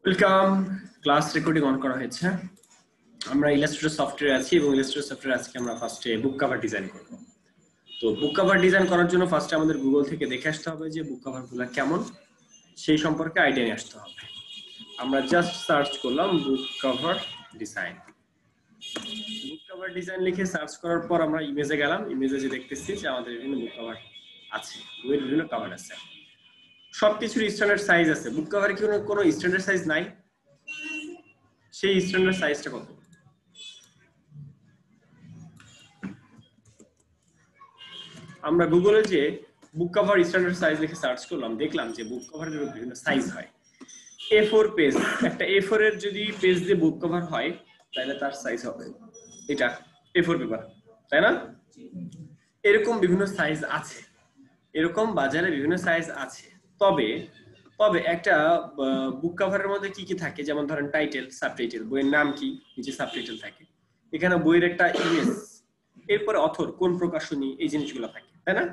Welcome. Class recording on করা হয়েছে। আমরা ইলাস্ট্রেটর সফটওয়্যার আছি এবং ইলাস্ট্রেটর সফটওয়্যার আজকে আমরা ফার্স্টে বুক কভার ডিজাইন করব। তো বুক কভার ডিজাইন করার জন্য ফার্স্টে আমাদের গুগল থেকে দেখে আসতে হবে যে বুক কভারগুলো কেমন, সেই সম্পর্কে আইডিয়া নিয়ে আসতে হবে। আমরা জাস্ট সার্চ করলাম বুক কভার ডিজাইন। বুক কভার ডিজাইন লিখে সার্চ করার পর আমরা ইমেজে গেলাম। ইমেজে যে দেখতেছি যে আমাদের বিভিন্ন বুক কভার আছে, বইয়ের বিভিন্ন কভার আছে, সবকিছুর স্ট্যান্ডার্ড সাইজ আছে। বুক কভারে কি কোনো স্ট্যান্ডার্ড সাইজ নাই? সেই স্ট্যান্ডার্ড সাইজটা কত? আমরা গুগলে যে বুক কভার স্ট্যান্ডার্ড সাইজ লিখে সার্চ করলাম, দেখলাম যে বুক কভারের বিভিন্ন সাইজ হয়। A4 পেজ, একটা A4 এর যদি পেজ দিয়ে বুক কভার হয় তাহলে তার সাইজ হবে এটা A4 পেপার, তাই না? এরকম বিভিন্ন সাইজ আছে, এরকম বাজারে বিভিন্ন সাইজ আছে। তবে একটা বুক কভারের মধ্যে কি কি থাকে, যেমন ধরেন টাইটেল, সাবটাইটেল, বইয়ের নাম কি, নিচে সাবটাইটেল থাকে, এখানে বইয়ের একটা ইমেজ, এরপরে অথর, কোন প্রকাশনী, এই জিনিসগুলো থাকে, তাই না?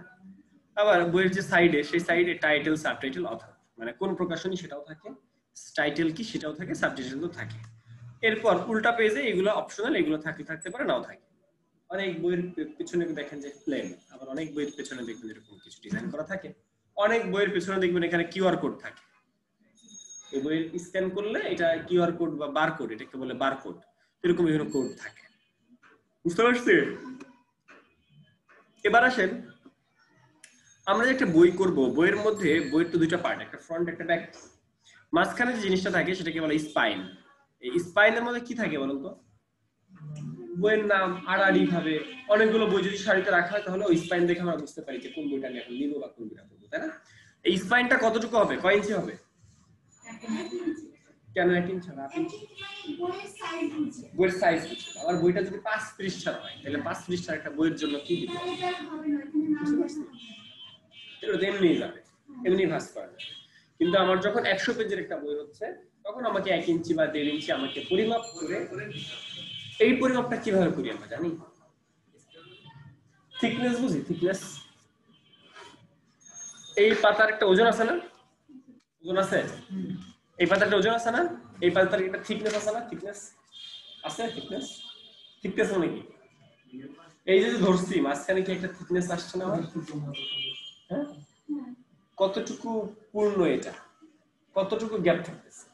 আবার বইয়ের যে সাইডে, সেই সাইডে টাইটেল, সাবটাইটেল, অথর, মানে কোন প্রকাশনী সেটাও থাকে, টাইটেল কি সেটাও থাকে, সাবটাইটেলও থাকে। এরপর উল্টা পেজে এগুলো অপশনাল, এগুলো থাকতে পারে, নাও থাকে। অনেক বইয়ের পেছনে দেখেন যে প্লেন, আবার অনেক বইয়ের পেছনে দেখবেন এরকম কিছু ডিজাইন করা থাকে। অনেক বইয়ের পেছনে দেখবেন এখানে কিউআর কোড থাকে। এই বইয়ের স্ক্যান করলে এটা কিউআর কোড বা বারকোড, এটাকে বলে বারকোড। এরকম বিভিন্ন কোড থাকে, বুঝতে পারছি? এবার আসেন, আমরা যে একটা বই করব, বইয়ের মধ্যে বইয়ের তো দুইটা পার্ট, একটা ফ্রন্ট একটা ব্যাক। মাঝখানে যে জিনিসটা থাকে সেটাকে বলে স্পাইন। এই স্পাইনের মধ্যে কি থাকে বলুন তো? বইয়ের নাম আড়াআড়ি ভাবে অনেকগুলো বই যদি সারিতে রাখা হয় তাহলে ওই স্পাইন দেখে আমরা বুঝতে পারি যে কোন বইটা আমি এখন নিব বা কোন বইটা পড়বো, তাই না? এই স্পাইনটা কতটুকু হবে, কয় ইঞ্চি হবে? কেন 1 ইঞ্চি হবে? বইয়ের সাইজ বুঝে। আবার বইটা যদি 5 পৃষ্ঠার হয় তাহলে 5 পৃষ্ঠার একটা বইয়ের জন্য কি দিব? এটা এমনি যাবে, এমনি ভাঁজ করা যাবে। কিন্তু আমার যখন 100 পেজের একটা বই হচ্ছে তখন আমাকে 1 ইঞ্চি বা 1.5 ইঞ্চি আমাকে পরিমাপ করে, এই পরিমাপটা কিভাবে করি আমরা জানি? থিকনেস বুঝি, থিকনেস। এই পাতার একটা ওজন আছে না? ওজন আছে? এই পাতাটা ওজন আছে না? এই পাতার একটা থিকনেস আছে না? থিকনেস আছে? থিকনেস, থিকনেস মানে কি? এই যে ধরছি মাঝখানে কি একটা থিকনেস আসছে না? হ্যাঁ, কতটুকু পূর্ণ এটা, কতটুকু গ্যাপ থাকতেছে।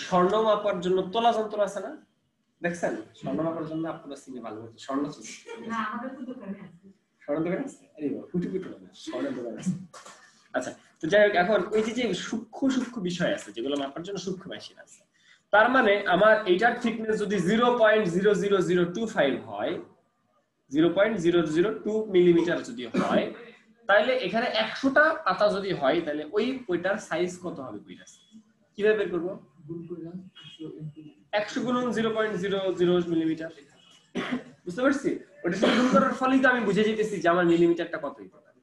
স্বর্ণ মাপার জন্য তোলা যন্ত্র আছে না? দেখছেন? স্বর্ণ মাপার জন্য আপনারা চিনি ভালো মতো, স্বর্ণ চিনি না? আমাদের তো দোকানে আছে স্বর্ণ, দোকান আছে। আরে বাবা, কুটি কুটি না, স্বর্ণ দোকান আছে। আচ্ছা, তো যাই হোক, এখন ওই যে সূক্ষ্ম বিষয় আছে যেগুলো মাপার জন্য সূক্ষ্ম মেশিন আছে। তার মানে আমার এইটার থিকনেস যদি 0.00025 হয়, 0.002 মিলিমিটার যদি হয়, তাহলে এখানে 100টা পাতা যদি হয় তাহলে ওই বইটার সাইজ কত হবে? বইটার কিভাবে বের করব? 100 গুণন 0.00 মিলিমিটার। বুঝতে পারছি? ওটা শুধু গুণ করার ফলেই তো আমি বুঝে যেতেছি যে আমার মিলিমিটারটা কত হইতে পারে।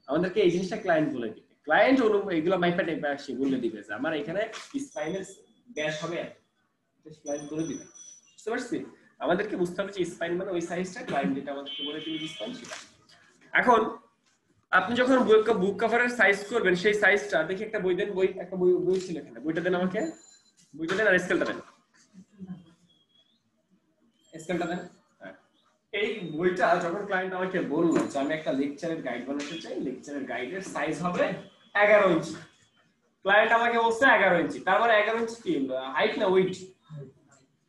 আমাদেরকে এই জিনিসটা ক্লায়েন্ট বলে দিবে, ক্লায়েন্ট এগুলো মাইপা টাইপা আসি বলে দিবে যে আমার এখানে স্পাইনের ব্যাস হবে, এটা ক্লায়েন্ট বলে দিবে। বুঝতে পারছি? আমাদেরকে বুঝতে হবে যে স্পাইন মানে ওই সাইজটা, ক্লায়েন্ট যেটা আমাদেরকে বলে দিবে স্পাইন সেটা। এখন আপনি যখন বুক কভারের সাইজ করবেন, সেই সাইজটা দেখি একটা বই দেন, বই একটা বই ছিল এখানে, বইটা দেন আমাকে, বইটা দেন আর স্কেলটা দেন, স্কেলটা দেন। এই বইটা যখন ক্লায়েন্ট আমাকে বলল যে আমি একটা লেকচারের গাইড বানাতে চাই, লেকচারের গাইডের সাইজ হবে 11 ইঞ্চি, ক্লায়েন্ট আমাকে বলছে 11 ইঞ্চি, তার মানে 11 ইঞ্চি কি হাইট না ওয়েট?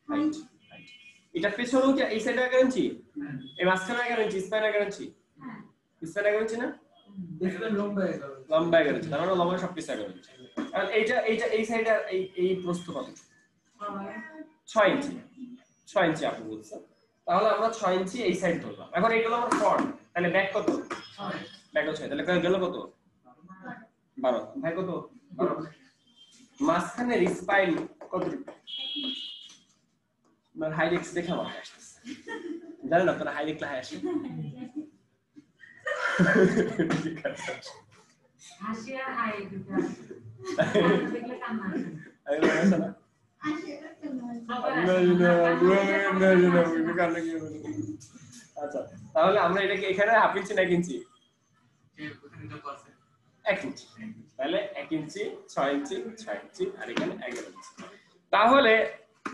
হাইট। এটা পেছনেও কি এই সাইডে 11 ইঞ্চি, এই মাঝখানে 11 ইঞ্চি, স্প্যান 11 ইঞ্চি, স্প্যান 11 ইঞ্চি না? স্প্যান লম্বা 11 ইঞ্চি, তার মানে লম্বা সবকিছু 11 ইঞ্চি। আর এইটা এই সাইডে এই প্রস্থ কত? 6 ইঞ্চি। 6 ইঞ্চি আপনি বলছেন, তাহলে আমরা 6 ইঞ্চি এই সাইড ধরলাম। এখন এইগুলো আমার ফ্রন্ট, তাহলে ব্যাক কত? 6। ব্যাক 6, তাহলে গেল কত? 12। ভাই কত? 12। মাঝখানে স্পাইন কত? না হাইলেক্স দেখে আমার আসছে, জানেন না আপনারা হাইলেক্স লাগায় আসে? হাসিয়া হাই দুটো দেখলে কান্না আসে। আরে না না আচ্ছা, তাহলে আমরা এটাকে এখানে হাফ ইঞ্চি না ইঞ্চি? 1 ইঞ্চি। তাহলে 1 ইঞ্চি 6 ইঞ্চি 6 ইঞ্চি আর এখানে 11 ইঞ্চি। তাহলে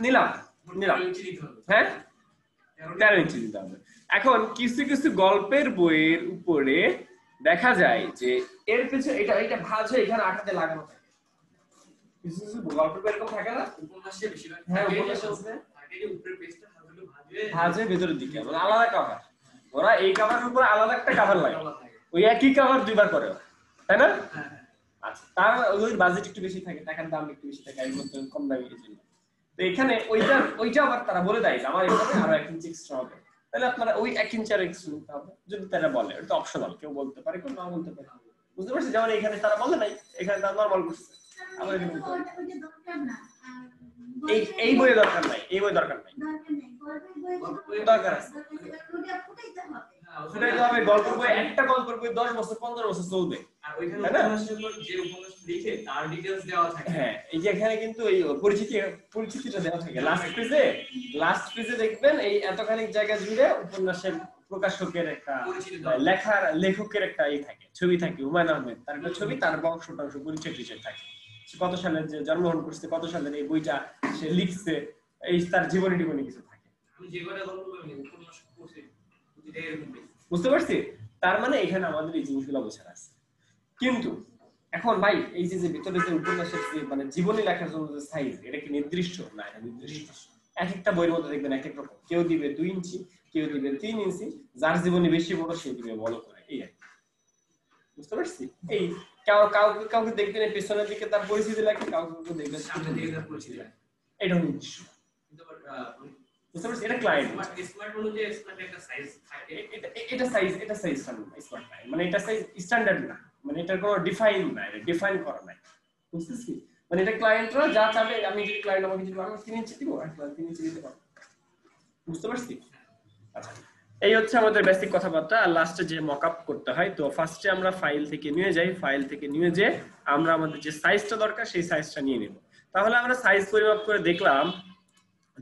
নিলাম হ্যাঁ 13 ইঞ্চি দিতে হবে। এখন কিছু কিছু গল্পের বইয়ের উপরে দেখা যায় যে এর পিছনে এটা ভাঁজ হয়ে এখানে আঠাতে লাগানো থাকে। কিছু কিছু গল্পের বই এরকম থাকে না? উপন্যাসে বেশিরভাগ হ্যাঁ উপন্যাসে থাকে যে উপরের পেজটা ভাঁজ হয়ে ভেতরের দিকে মানে আলাদা কভার। ওরা এই কভারের উপর আলাদা একটা কভার লাগে, ওই একই কভার দুইবার করে, তাই না? আচ্ছা, তার ওই বাজেট একটু বেশি থাকে, টাকার দাম একটু বেশি থাকে, এই মধ্যে কম দামি এর জন্য। তো এখানে ওইটা আবার তারা বলে দেয় আমার এখানে আরো 1 ইঞ্চি এক্সট্রা হবে, তাহলে আপনারা ওই 1 ইঞ্চি আর এক্সট্রা নিতে হবে যদি তারা বলে। এটা অপশনাল, কেউ বলতে পারে কেউ নাও বলতে পারে, বুঝতে পারছেন? যেমন এখানে তারা বলে নাই, এখানে তারা নরমাল করছে, আবার এখানে এই বইয়ে দরকার নাই, এই বই দরকার নাই, দরকার আছে ফুটাইতে হবে। গল্পের বই একটা গল্পের বই 10 বছর 15 বছর চলবে, আর ওইখানে যে উপন্যাস লিখে তার ডিটেইলস দেওয়া থাকে। হ্যাঁ এই যে এখানে কিন্তু এই পরিচিতিটা দেওয়া থাকে লাস্ট পেজে দেখবেন এই এতখানি জায়গা জুড়ে উপন্যাসের প্রকাশকের একটা লেখকের একটা থাকে, ছবি থাকে, হুমায়ুন আহমেদ তার একটা ছবি, তার বংশ পরিচয় থাকে, সে কত সালে যে জন্মগ্রহণ করছে, কত সালের এই বইটা সে লিখছে, এই তার জীবনী কিছু থাকে। আমি যে কয়টা গল্প উপন্যাস পড়ছি বুঝতে পারছি? তার মানে এখানে আমাদের এই জিনিসগুলো বোঝার আছে। কিন্তু এখন ভাই এই যে ভিতরে যে উপন্যাসের যে মানে জীবনী লেখার জন্য যে সাইজ, এটা কি নির্দিষ্ট না? এটা নির্দিষ্ট। এক একটা বইয়ের মধ্যে দেখবেন এক এক রকম, কেউ দিবে 2 ইঞ্চি, কেউ দিবে 3 ইঞ্চি, যার জীবনী বেশি বড় সে দিবে বড় করে, এই আর বুঝতে পারছি? এই কাউকে দেখবেন পেছনের দিকে তার পরিচিতি লেখা, কাউকে দেখবেন সামনের দিকে তার পরিচিতি লেখা, এটা নির্দিষ্ট। কিন্তু বুঝতে পারছি? এটা ক্লায়েন্ট স্মার্ট অনুযায়ী স্মার্ট একটা সাইজ থাকে, এটা সাইজ স্মার্ট নাই, মানে এটা সাইজ স্ট্যান্ডার্ড না, মানে এটা কোনো ডিফাইন না, এটা ডিফাইন করা নাই, বুঝতেছি? মানে এটা ক্লায়েন্টরা যা চাবে, আমি যদি ক্লায়েন্ট আমাকে যদি আমি 3 ইঞ্চি দিব, আর 3 ইঞ্চি দিতে পারবো, বুঝতে পারছি? আচ্ছা, এই হচ্ছে আমাদের বেসিক কথাবার্তা। আর লাস্টে যে মকআপ করতে হয়, তো ফার্স্টে আমরা ফাইল থেকে নিয়ে যাই, ফাইল থেকে নিয়ে যে আমরা আমাদের যে সাইজটা দরকার সেই সাইজটা নিয়ে নেব। তাহলে আমরা সাইজ পরিমাপ করে দেখলাম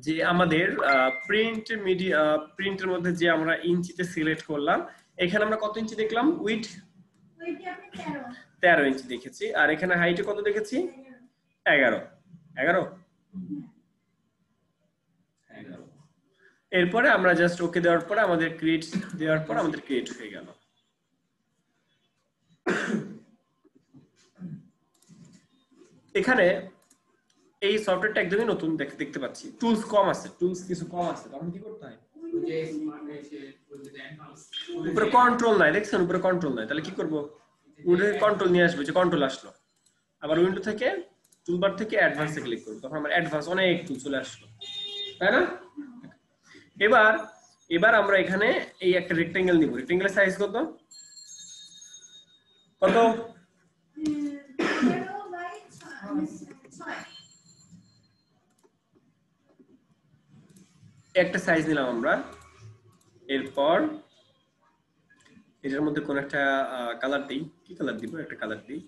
যে আমাদের প্রিন্টের মধ্যে যে আমরা ইঞ্চিতে সিলেক্ট করলাম, এখানে আমরা কত ইঞ্চি দেখলাম? উইড 13 ইঞ্চি দেখেছি, আর এখানে হাইটে কত দেখেছি? 11। এরপরে আমরা জাস্ট ওকে দেওয়ার পরে আমাদের ক্রিয়েট দেওয়ার পর আমাদের ক্রিয়েট হয়ে গেল। এখানে এই সফটওয়্যারটা একদমই নতুন দেখতে পাচ্ছি, টুলস কিছু কম আছে, তখন কি করতে হয়? উপরে কন্ট্রোল নাই, দেখছেন উপরে কন্ট্রোল নাই, তাহলে কি করব? উইন্ডো কন্ট্রোল নিয়ে আসবে, যে কন্ট্রোল আসলো, আবার উইন্ডো থেকে টুলবার থেকে অ্যাডভান্সে ক্লিক করব, তখন আমার অ্যাডভান্স অনেক টুল চলে আসলো, তাই না? এবার আমরা এখানে এই একটা রেক্টেঙ্গেল নিব, রেক্টেঙ্গেলের সাইজ কত? একটা সাইজ নিলাম আমরা। এরপর এটার মধ্যে কোন একটা কালার দিই, কি কালার দিব? একটা কালার দিই,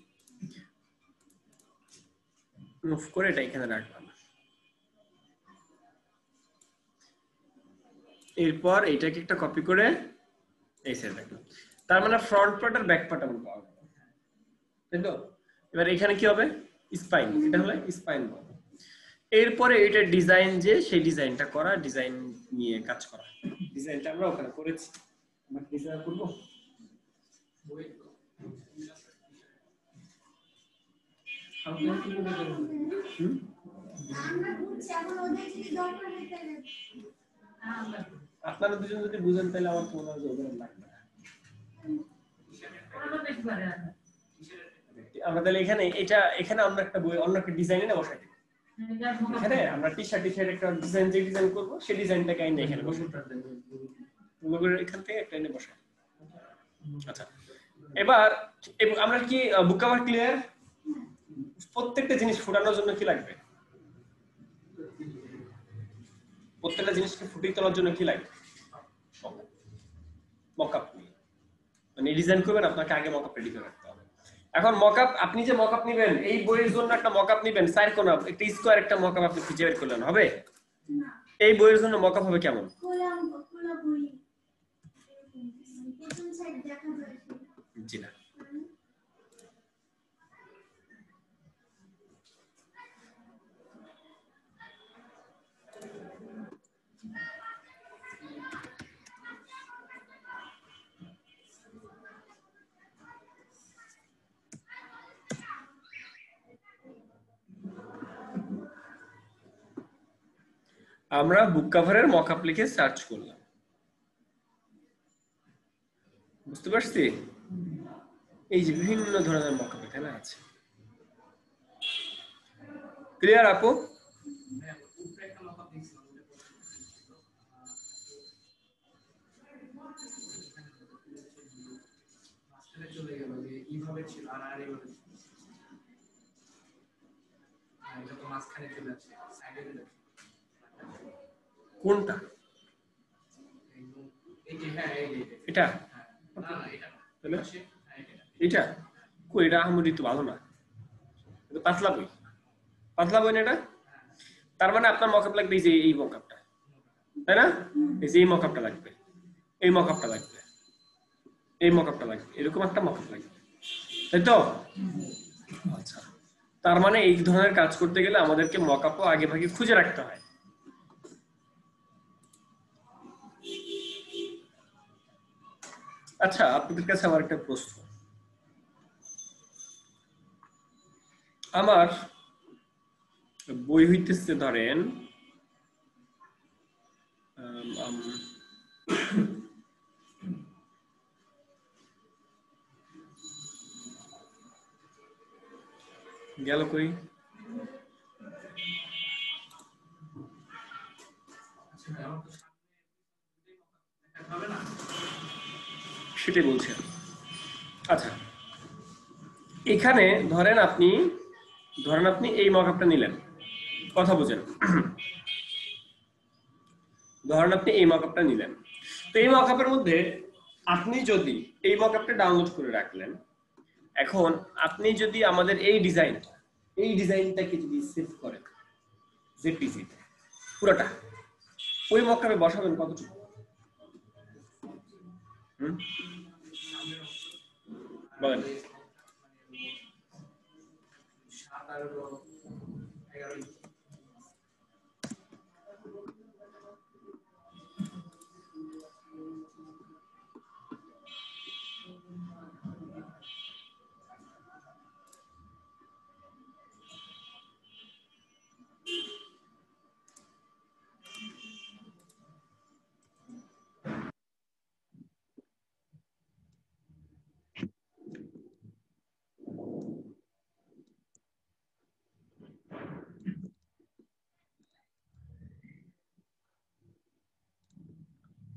মুভ করে এটা এখানে রাখলাম। এরপর এইটাকে একটা কপি করে এই সাইডে রাখলাম। তার মানে ফ্রন্ট পার্ট আর ব্যাক পার্ট আমরা পাবো, তাই তো? এবার এখানে কি হবে? স্পাইন, এটা হলো স্পাইন বল। এরপরে এটা ডিজাইন, যে সেই ডিজাইনটা করা, ডিজাইন নিয়ে কাজ করা, ডিজাইনটা আমরা ওখানে করেছি, আমরা ডিজাইন করব। আপনারা দুজন যদি বুঝেন তাহলে আমার মনে হয় যে ওদের লাগবে না। আমরা তাহলে এখানে আমরা একটা বই অন্য একটা ডিজাইন এনে বসাই দিই। এখানে আমরা টি-শার্ট একটা ডিজাইন, যে ডিজাইন করব সেই ডিজাইনটাকে এনে এখানে বসাই দিই, এখান থেকে একটা এনে বসাই। আচ্ছা, এবার আমরা কি বুক কভার ক্লিয়ার? প্রত্যেকটা জিনিস ফুটানোর জন্য কি লাগবে? প্রত্যেকটা জিনিসকে ফুটিয়ে তোলার জন্য কি লাগবে? মকআপ। মানে ডিজাইন করবেন, আপনাকে আগে মকআপ রেডি করে রাখতে হবে। এখন মকআপ, আপনি যে মকআপ নেবেন, এই বইয়ের জন্য একটা মকআপ নেবেন, সাইড কোণ একটা স্কয়ার একটা মকআপ আপনি খুঁজে বের করলেন, হবে? এই বইয়ের জন্য মকআপ হবে কেমন? জি না, আমরা বুক কভারের মকআপ লিখে সার্চ করলাম, বুঝতে পারছি? এই যে বিভিন্ন ধরনের মকআপ এখানে আছে। ক্লিয়ার আপু? চলে গেল যে এইভাবে ছিল আর আর এইভাবে ছিল, এটা তো মাঝখানে চলে আসছে, সাইডে চলে আসছে। কোনটা? এই যে হ্যাঁ এই যে এটা? না না এটা তাহলে হ্যাঁ এটা কই? এটা আহামরি তো ভালো না, এটা পাতলা বই। পাতলা বই না এটা? তার মানে আপনার মকআপ লাগবে এই যে এই মকআপটা, তাই না? এই যে এই মকআপটা লাগবে, এই মকআপটা লাগবে, এই মকআপটা লাগবে, এরকম একটা মকআপ লাগবে, তাই তো? আচ্ছা, তার মানে এই ধরনের কাজ করতে গেলে আমাদেরকে মকআপও আগে ভাগে খুঁজে রাখতে হয়। আচ্ছা, আপনাদের কাছে আমার একটা প্রশ্ন। আমার বই হইতেছে ধরেন গেল কই? সেটাই বলছি। আচ্ছা, এখানে ধরেন আপনি এই মকআপটা নিলেন, কথা বুঝেন। ধরেন আপনি এই মকআপটা নিলেন, তো এই মকআপের মধ্যে আপনি যদি এই মকআপটা ডাউনলোড করে রাখলেন, এখন আপনি যদি আমাদের এই ডিজাইনটাকে যদি সেভ করেন জেপিজি পুরোটা, ওই মকআপে বসাবেন কতটুকু? বলেন। 7-11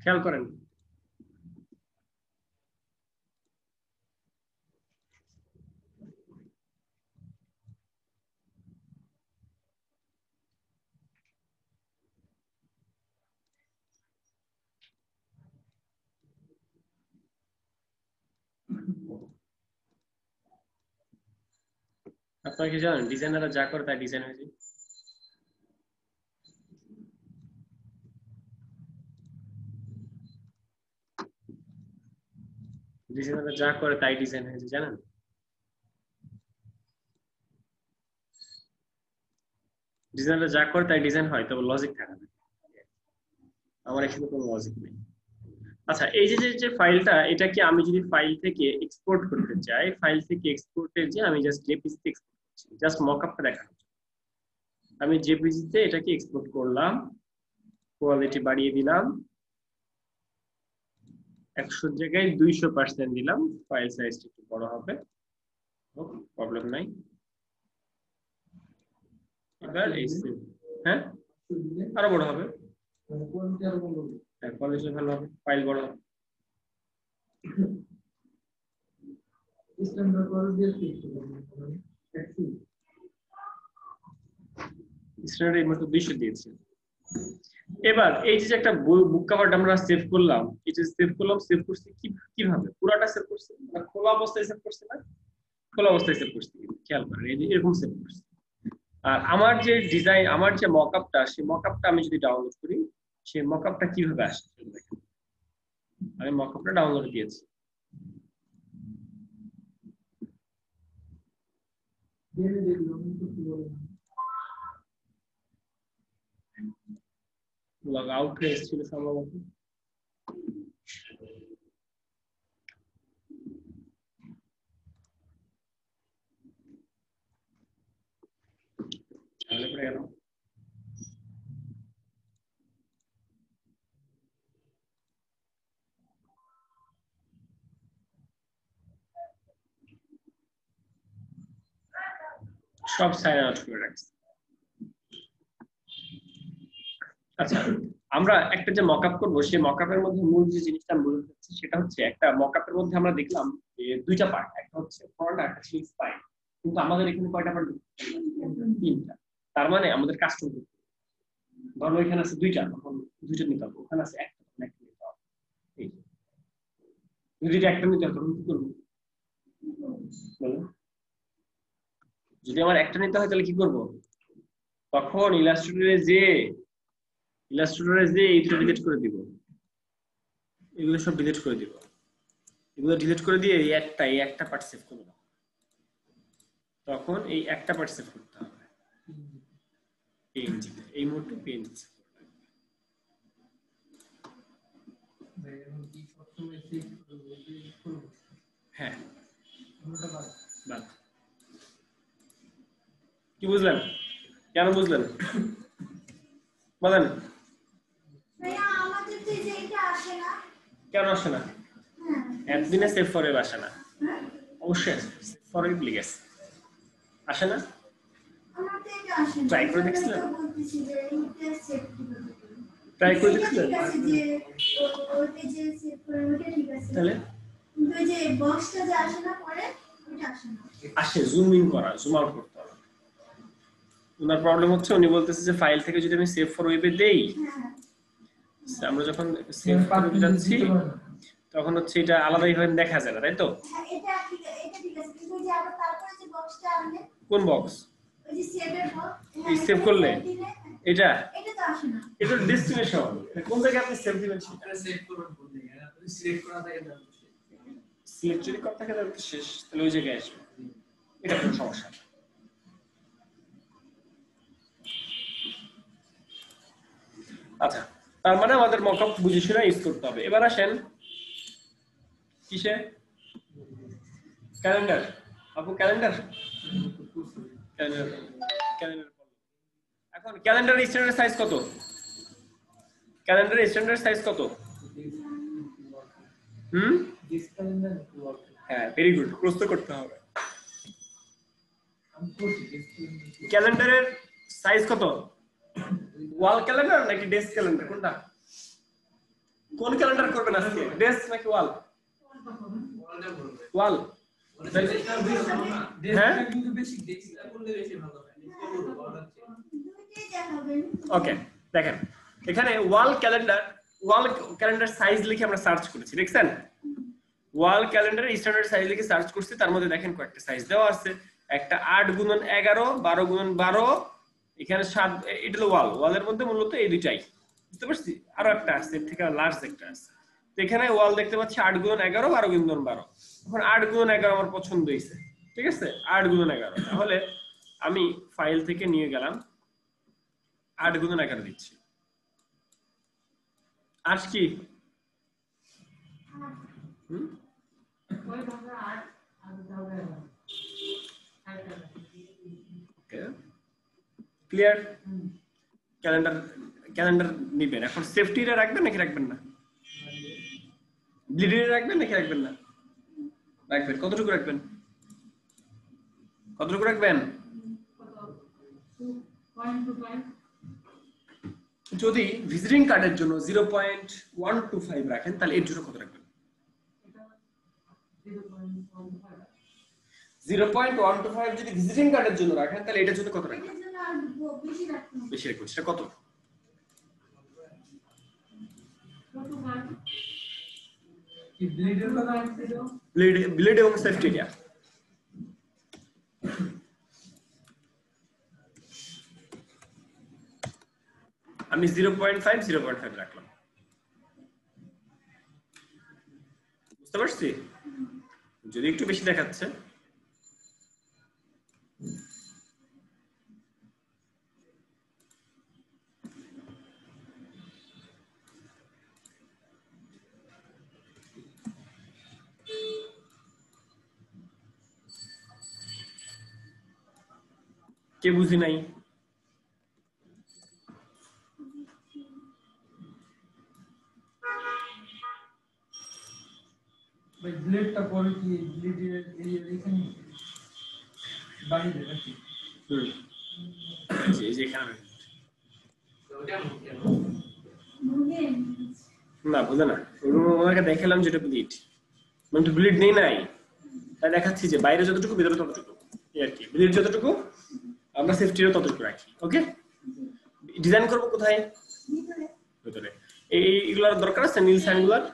খেয়াল করেন, আপনারা কি জানেন ডিজাইনাররা যা করে তাই ডিজাইন হয়েছে? ডিজাইনাররা যা করে তাই ডিজাইন হয়েছে, জানেন? ডিজাইনাররা যা করে তাই ডিজাইন হয়, তবে লজিক থাকে না। আমার এখানে কোনো লজিক নেই। আচ্ছা, এই যে ফাইলটা, এটা কি আমি যদি ফাইল থেকে এক্সপোর্ট করতে চাই, ফাইল থেকে এক্সপোর্টের যে আমি জাস্ট জেপিজি তে এক্সপোর্ট করছি, জাস্ট মকআপটা দেখানোর জন্য আমি জেপিজি তে এটাকে এক্সপোর্ট করলাম, কোয়ালিটি বাড়িয়ে দিলাম, 100 জায়গায় 200% দিলাম, ফাইল সাইজটা একটু বড় হবে, প্রবলেম নাই। এবার এই হ্যাঁ আরো বড় হবে, কোয়ালিটি ভালো হবে, ফাইল বড় হবে। স্ট্যান্ডার্ড এই মাত্র 200 দিয়েছে। এবার এই যে একটা বুক কভারটা আমরা সেভ করলাম, এটা সেভ করলাম, সেভ করছি কিভাবে? পুরোটা সেভ করছি না খোলা অবস্থায় সেভ করছি? না খোলা অবস্থায় সেভ করছি, খেয়াল করেন এই যে এরকম সেভ করছি। আর আমার যে ডিজাইন, আমার যে মকআপটা, সেই মকআপটা আমি যদি ডাউনলোড করি, সেই মকআপটা কিভাবে আসে দেখেন। আমি মকআপটা ডাউনলোড দিয়েছি, লগ আউট হয়ে এসেছিল সম্ভবত। তাহলে পরে গেল সব সাইন আউট করে রাখছি। আচ্ছা, আমরা একটা যে মকআপ করব, সেই মকআপের মধ্যে মূল যে জিনিসটা আমি বলতে চাচ্ছি সেটা হচ্ছে, একটা মকআপের মধ্যে আমরা দেখলাম যে দুইটা পার্ট, একটা হচ্ছে ফ্রন্ট আর একটা হচ্ছে স্পাইন, কিন্তু আমাদের এখানে কয়টা পার্ট? তিনটা। তার মানে আমাদের কাস্টম করতে, ধরো এখানে আছে দুইটা, তখন দুইটা নিতে হবে, ওখানে আছে একটা, তখন একটা নিতে হবে। এই যদি একটা নিতে হয় তখন কি করবো বলো? যদি আমার একটা নিতে হয় তাহলে কি করব? তখন ইলাস্ট্রেটরে যে এই দুটো ডিলিট করে দিব, এগুলো সব ডিলিট করে দিব, এগুলো ডিলিট করে দিয়ে এই একটা পার্ট সেভ করব। তখন এই একটা পার্ট সেভ করতে হবে পিএনজিতে, এই মুহূর্তে পিএনজি সেভ করতে হবে। হ্যাঁ, বাদ। কি বুঝলেন? কেন বুঝলেন বলেন? কেন আসে না? এতদিনে সেভ ফর ওয়েব আসে না? অবশ্যই সেভ ফর ওয়েব লিখে আসে না? ট্রাই করে দেখছিলেন? ট্রাই করে দেখছিলেন? তাহলে আসে, জুম ইন করা, জুম আউট করতে হবে। ওনার প্রবলেম হচ্ছে, উনি বলতেছে যে ফাইল থেকে যদি আমি সেভ ফর ওয়েবে দেই, আমরা যখন সেভ ফর ওয়েবে যাচ্ছি তখন হচ্ছে এটা আলাদাই ভাবে দেখা যায় না, তাই তো? কোন বক্স? এই সেভ করলে এটা এটা ডেস্টিনেশন, কোন জায়গায় আপনি সেভ দিবেন সেটা সেভ করুন, কোন জায়গায় আপনি সিলেক্ট করা থাকে না, সিলেক্ট যদি করা থাকে তাহলে শেষ, তাহলে ওই জায়গায় আসবে, এটা কোনো সমস্যা না। আচ্ছা, তার মানে আমাদের মকআপ বুঝে শুনে ইউজ করতে হবে। এবার আসেন কিসে? ক্যালেন্ডার। আপু ক্যালেন্ডার, ক্যালেন্ডার। এখন ক্যালেন্ডারের স্ট্যান্ডার্ড সাইজ কত? ক্যালেন্ডারের স্ট্যান্ডার্ড সাইজ কত? হ্যাঁ, ভেরি গুড, প্রশ্ন করতে হবে। ক্যালেন্ডারের সাইজ কত? ওয়াল ক্যালেন্ডার নাকি ডেস্ক ক্যালেন্ডার, কোনটা? কোন ক্যালেন্ডার করবেন আজকে, ডেস্ক নাকি ওয়াল? ওয়াল। হ্যাঁ, ওকে, দেখেন এখানে ওয়াল ক্যালেন্ডার সাইজ লিখে আমরা সার্চ করেছি, দেখছেন? ওয়াল ক্যালেন্ডার স্ট্যান্ডার্ড সাইজ লিখে সার্চ করছি, তার মধ্যে দেখেন কয়েকটা সাইজ দেওয়া আছে। একটা 8x11, 12x12, এখানে 7, এটা হলো ওয়াল। ওয়ালের মধ্যে মূলত এই দুইটাই, বুঝতে পারছি? আরো একটা আছে, এর থেকে লার্জ একটা আছে। তো এখানে ওয়াল দেখতে পাচ্ছি 8x11, 12x12। এখন 8x11 আমার পছন্দ হয়েছে, ঠিক আছে? 8x11, তাহলে আমি ফাইল থেকে নিয়ে গেলাম 8x11 দিচ্ছি। আজ কি ক্লিয়ার? ক্যালেন্ডার নিবেন, এখন সেফটিটা রাখবেন নাকি রাখবেন না? ব্লিডিং রাখবেন নাকি রাখবেন না? রাখবেন। কতটুকু রাখবেন? কতটুকু রাখবেন? যদি ভিজিটিং কার্ডের জন্য 0.125 রাখেন, তাহলে এর জন্য কত রাখবেন? 0.125 যদি ভিজিটিং কার্ডের জন্য রাখেন, তাহলে এটার জন্য কত রাখবেন? বেশি রাখবেন। সেটা কত? ব্লেড এবং সেফটি এরিয়া। আমি 0.5 রাখলাম, বুঝতে পারছি? যদি একটু বেশি দেখাচ্ছে, কে বুঝি নাই? ব্লেডটা পরে কি ব্লেডের এরিয়া এখানে বাড়িয়ে দেবে নাকি? এই যে এখানে ওটা কেন না বুঝে না, ওনাকে দেখালাম যেটা ব্লিড, মানে তো ব্লিড নেই নাই, তাই দেখাচ্ছি যে বাইরে যতটুকু ভিতরে ততটুকু, এই আর কি ব্লিড যতটুকু আমরা সেফটিরও ততটুকু রাখি। ওকে, ডিজাইন করবো কোথায়? ভিতরে। এইগুলোর দরকার আছে নীল সাইনগুলোর?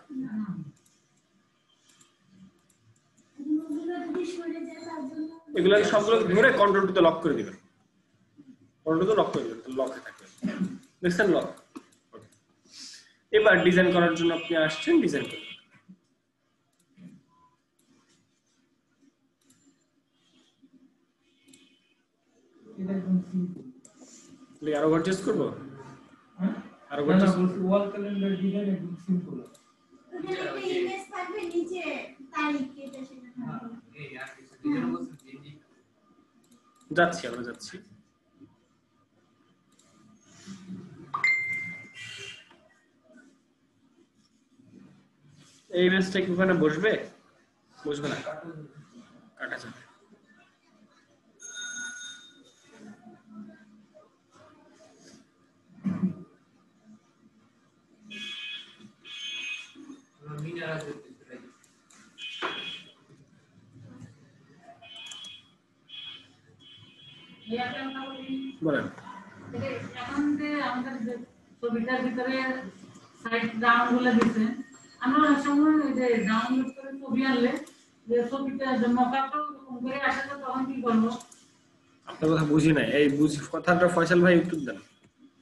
এগুলো সবগুলো ধরে কন্ট্রোল টুতে লক করে দিবেন, কন্ট্রোল টুতে লক করে দিবেন, লকে থাকবে, দেখছেন লক। এবার ডিজাইন করার জন্য আপনি আসছেন, ডিজাইন করুন। আরো গর্জিয়াস করবো, আরো গর্জিয়াস ওয়াল ক্যালেন্ডার ডিজাইন একদম সিম্পল। ওখানে একটা ইমেজ থাকবে, নিচে তারিখ কেটে সেটা থাকবে। এই আর কিছু ডিজাইন বলছেন যে যাচ্ছি, আমরা যাচ্ছি। এই ইমেজটা কি ওখানে বসবে? বসবে না, কাটা যাবে। মিনারা করতে চাই। বলেন। এখন যে আমাদের যে ছবিটার ভিতরে সাইড রাউন্ড গুলো দিছে, আমরা অনেক সময় ওই যে ডাউনলোড করে ছবি আনলে যে ছবিটা যে মকআপটা এরকম করে আসে, তো তখন কি করবো? আপনার কথা বুঝি নাই, এই বুঝি কথাটা ফয়সাল ভাই উত্তর দেন,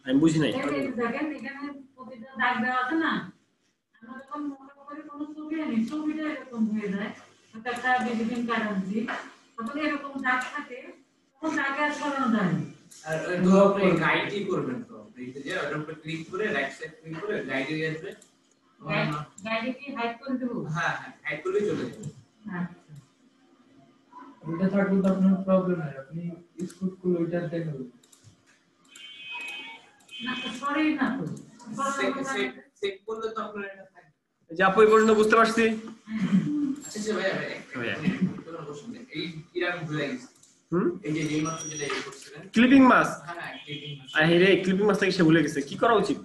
আমি বুঝি নাই। এই যে দেখেন এখানে প্রতিটা দাগ দেওয়া আছে না, আমরা যখন মকআপ করে কোনো ছবি আনি, ছবিটা এরকম হয়ে যায়, ওটা একটা ভিজিটিং কার্ড আনছি, তখন এরকম দাগ থাকে, তখন দাগে আর সরানো যায় না। আর তো আপনি গাইডই করবেন, তো এইটা যে ওটার উপর ক্লিক করে রাইট সাইড ক্লিক করে গাইডে আসবে। গাইডে কি হাইড করে দেবো? হ্যাঁ হ্যাঁ, হাইড করলেই চলে যাবে। আচ্ছা, ওইটা থাকলে তো আপনার প্রবলেম নাই, আপনি স্কুট করলে ওইটা দেখবেন। না তো সরেই না তো, সেভ করলে তো আপনার এটা থাকবে। যে আপু এই পর্যন্ত বুঝতে পারছি। আচ্ছা আচ্ছা ভাই কোনো প্রশ্ন নেই। এই কিরকম ভুলে গেছি। এই যে যেই মাত্র যেটা এই করছিলেন ক্লিপিং মাস, হ্যাঁ ক্লিপিং মাস। আরে ক্লিপিং মাস থেকে সে ভুলে গেছে, কি করা উচিত?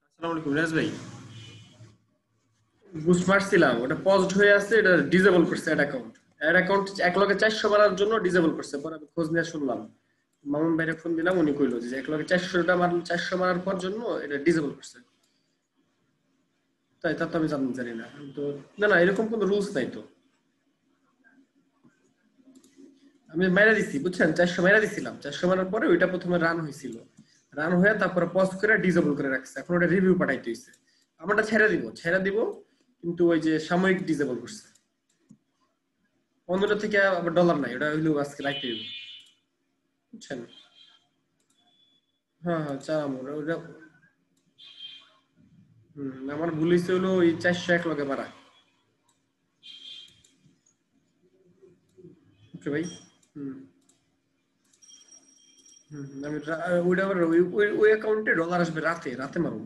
আসসালামু আলাইকুম রাজ ভাই, বুঝতে পারছিলাম ওটা পজড হয়ে আছে, এটা ডিসেবল করছে অ্যাড অ্যাকাউন্ট এক লগে 400 মারার জন্য ডিসেবল করছে। পরে আমি খোঁজ নিয়ে শুনলাম, মামুন ভাইরে ফোন দিলাম, উনি কইলো যে এক লগে 400টা মার 400 মারার পর জন্য এটা ডিসেবল করছে। তাই তা তো আমি জানি না, তো না এরকম কোনো রুলস নাই তো। আমি মাইরা দিছি, বুঝছেন, 400 মাইরা দিছিলাম, 400 মারার পরে ওইটা প্রথমে রান হয়েছিল, রান হয়ে তারপরে পজ করে ডিসেবল করে রাখছে। এখন ওটা রিভিউ পাঠাইতে হইছে, আমারটা ছেড়ে দিব, কিন্তু ওই যে সাময়িক ডিসেবল করছে। অন্যটা থেকে আবার ডলার নাই, ওটা হইলো আজকে রাখতে দিব, বুঝছেন। হ্যাঁ চালাম ওটা। আমার ভুল হয়েছে হলো ওই 401 লগে মারা। ওকে ভাই, আমি ওইটা আবার ওই অ্যাকাউন্টে ডলার আসবে রাতে মারুন।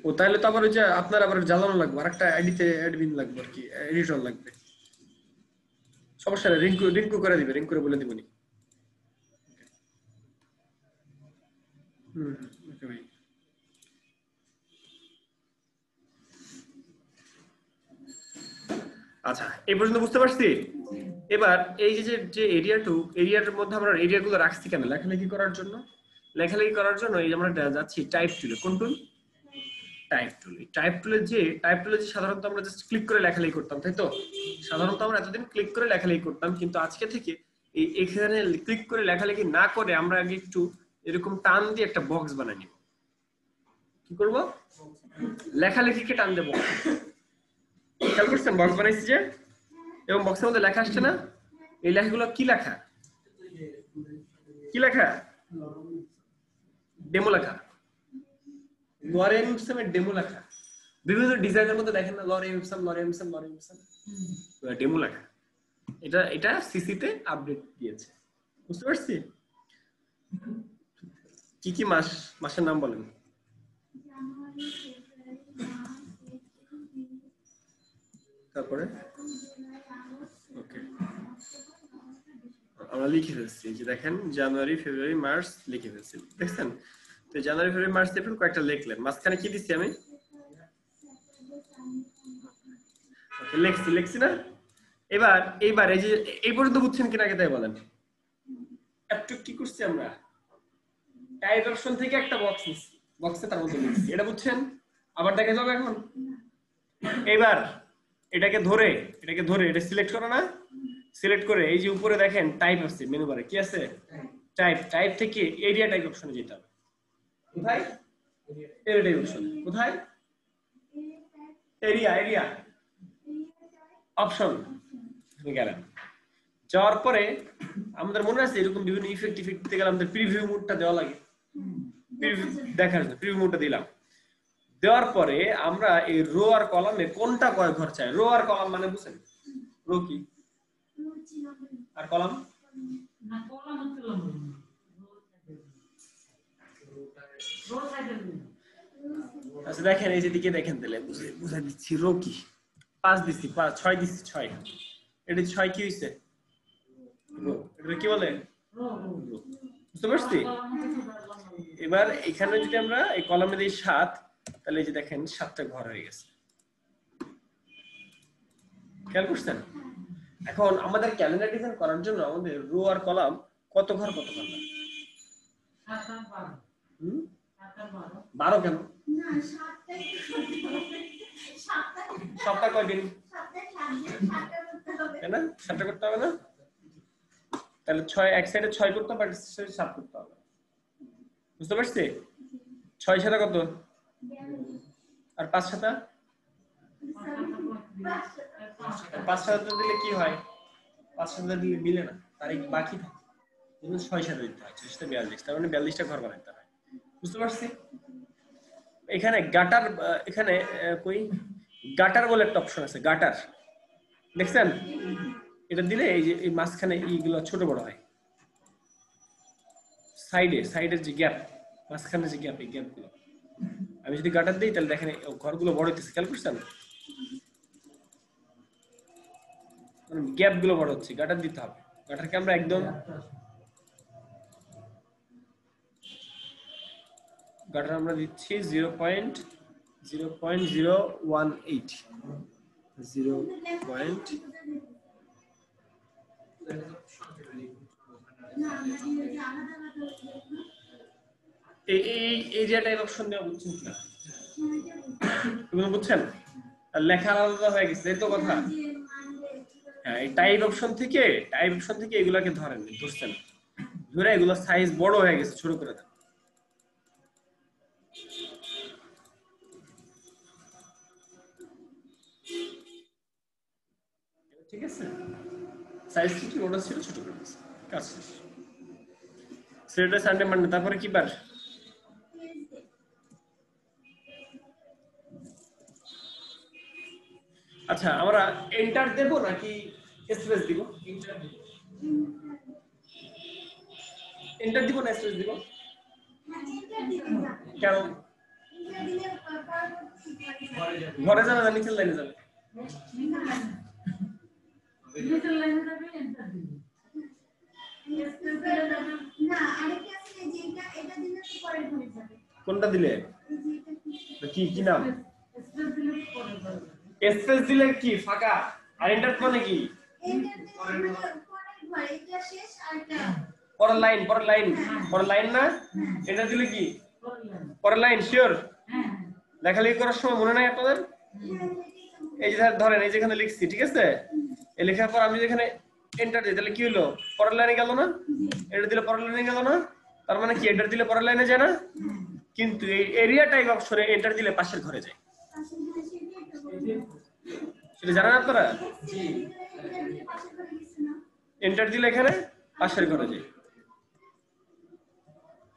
ও তাহলে তো আবার ওই যে আপনার আবার জ্বালানো লাগবে, আরেকটা আইডিতে অ্যাডমিন লাগবে আর কি, এডিটর লাগবে। সমস্যা নেই, রিঙ্কু করে দিবে, রিঙ্কু করে বলে দিবনি। ওকে ভাই। আচ্ছা এই পর্যন্ত বুঝতে পারছি। এবার এই যে এরিয়াটার মধ্যে আমরা এরিয়াগুলো রাখছি কেন? লেখালেখি করার জন্য। এই আমরা যাচ্ছি টাইপ টুলে। কোন টুল? টাইপ টুলে যে সাধারণত আমরা জাস্ট ক্লিক করে লেখালেখি করতাম, তাই তো? সাধারণত আমরা এতদিন ক্লিক করে লেখালেখি করতাম, কিন্তু আজকে থেকে এখানে ক্লিক করে লেখালেখি না করে আমরা আগে একটু এরকম টান দিয়ে একটা বক্স বানাই নিব। কি করব? লেখালেখিকে টান দেব। খেয়াল করছেন বক্স বানাইছি যে, এবং বক্সের মধ্যে লেখা আসছে না? এই লেখাগুলো কি লেখা? ডেমো লেখা। লরেন ইপসামের ডেমো লেখা। বিভিন্ন ডিজাইনের মধ্যে দেখেন না, লরেন ইপসাম ডেমো লেখা। এটা সিসি তে আপডেট দিয়েছে, বুঝতে পারছি? কি কি মাস, মাসের নাম বলেন। জানুয়ারি, ফেব্রুয়ারি, মার্চ, এপ্রিল, মে, তারপরে জুলাই, আগস্ট, ওকে অক্টোবর, নভেম্বর, ডিসেম্বর। আমরা লিখে ফেলছি, যে দেখেন জানুয়ারি ফেব্রুয়ারি মার্চ লিখে ফেলছি, দেখছেন। তো জানুয়ারি ফেব্রুয়ারি মার্চ এপ্রিল কয়েকটা লিখলেন, মাঝখানে কি দিচ্ছি আমি, ওকে লিখছি না। এইবার এই যে এই পর্যন্ত বুঝছেন কিনা আগে তাই বলেন। একটু কি করছি আমরা, টাইপ অপশন থেকে একটা বক্স নিচ্ছি, বক্সে তার মধ্যে লিখছি, এটা বুঝছেন। আবার দেখা যাবে এখন। এবার এটাকে ধরে এটা সিলেক্ট করো না, সিলেক্ট করে এই যে উপরে দেখেন টাইপ আছে, মেনু বারে কি আছে, টাইপ থেকে এরিয়া টাইপ অপশনে যেতে হবে। কোথায়, এরিয়া টাইপ অপশন কোথায়, এরিয়া অপশন গেলেন। যাওয়ার পরে আমাদের মনে আছে এরকম বিভিন্ন ইফেক্ট দিতে গেলে আমাদের প্রিভিউ মোডটা দেওয়া লাগে, দেখার জন্য প্রিভিউ মোডটা দিলাম। দেওয়ার পরে আমরা এই রো আর কলামে কোনটা কয় ঘর চাই, রো আর কলাম মানে বুঝছেন, রো কি আর কলাম, না কলাম হচ্ছে লম্বা রো সাইডে আচ্ছা দেখেন এই যে দিকে দেখেন, তাহলে বুঝাই দিচ্ছি। রো কি 5 দিচ্ছি, 5 6 দিচ্ছি, 6 এটা 6 কি হইছে, রো। এটা কি বলে, রো বুঝতে পারছি। এবার এখানে যদি আমরা এই কলামে দিই 7, তাহলে এই যে দেখেন 7টা ঘর হয়ে গেছে, খেয়াল করছেন। এখন আমাদের ক্যালেন্ডার ডিজাইন করার জন্য আমাদের রো আর কলাম কত ঘর লাগে, 7 আর 12 7 আর 12 কেন, না, সাতটাই সপ্তাহ কয়দিন, সাতটা করতে হবে। তাই না, 7টা করতে হবে না, তাহলে 6 এক সাইডে 6 করতে হবে, এক সাইডে 7 করতে হবে, বুঝতে পারছি। 6 সাথে কত, আর 5 সাথে, 5 সাথে দিলে কি হয়, 5 সাথে দিলে মিলে না, তারিখ বাকি থাকে, 6 সাথে দিতে হয়, 6 সাথে 42, তার মানে 42টা ঘর বানাইতে হয়, বুঝতে পারছি। এখানে গাটার, এখানে কই গাটার বলে একটা অপশন আছে, গাটার দেখছেন, এটা দিলে এই যে এই মাঝখানে এইগুলো ছোট বড় হয়, সাইডের যে গ্যাপ, মাঝখানে যে গ্যাপ, এই গ্যাপগুলো আমি যদি গাটার দিই তাহলে দেখেন ঘরগুলো বড় হইতেছে, খেয়াল করছেন, মানে গ্যাপ গুলো বড় হচ্ছে, গাটার দিতে হবে। গাটারকে আমরা একদম গাটার আমরা দিচ্ছি 0.018 এই এরিয়া টাইপ অপশন দেওয়া বুঝছেন কিনা, এগুলো বুঝছেন, আর লেখা আলাদা হয়ে গেছে, এই তো কথা। হ্যাঁ, এই টাইপ অপশন থেকে এগুলাকে ধরছেন, ধরে এগুলো সাইজ বড় হয়ে গেছে, ছোট করে দেন। ঠিক আছে, সাইজ কি বড় ছিল, ছোট করে দিয়েছে, কাজ শেষ। স্যাটারডে সানডে মানডে, তারপরে কি বার, আচ্ছা আমরা এন্টার দেব নাকি স্পেস দিব, এন্টার দিব না স্পেস দিব, কেন, ঘরে যাবে না নিচের লাইনে যাবে, নিচের লাইনে যাবে এন্টার দিবে না, আরেকটা আছে যে এটা দিলে তো পরের ঘরে যাবে। কোনটা দিলে, কি কি নাম, স্পেস দিলে পরে যাবে, স্পেস দিলে কি ফাঁকা, আর এন্টার মানে কি, এটা দিলে পরের ঘরে, এটা শেষ আর এটা পরের লাইন না, এটা দিলে কি পরে লাইন। পরের লাইন, শিওর। হ্যাঁ লেখালেখি করার সময় মনে নাই আপনাদের, এই যে ধরেন এই যেখানে লিখছি, ঠিক আছে, এই লেখার পর আমি যেখানে এন্টার দিই তাহলে কি হলো, পরের লাইনে গেল না, এটা দিলে পরের লাইনে গেল না, তার মানে কি এন্টার দিলে পরের লাইনে যায় না, কিন্তু এই এরিয়া টাইপ অপশনে এন্টার দিলে পাশের ঘরে যায়, সেটা জানেন আপনারা, এন্টার দিলে এখানে পাশের ঘরে যায়।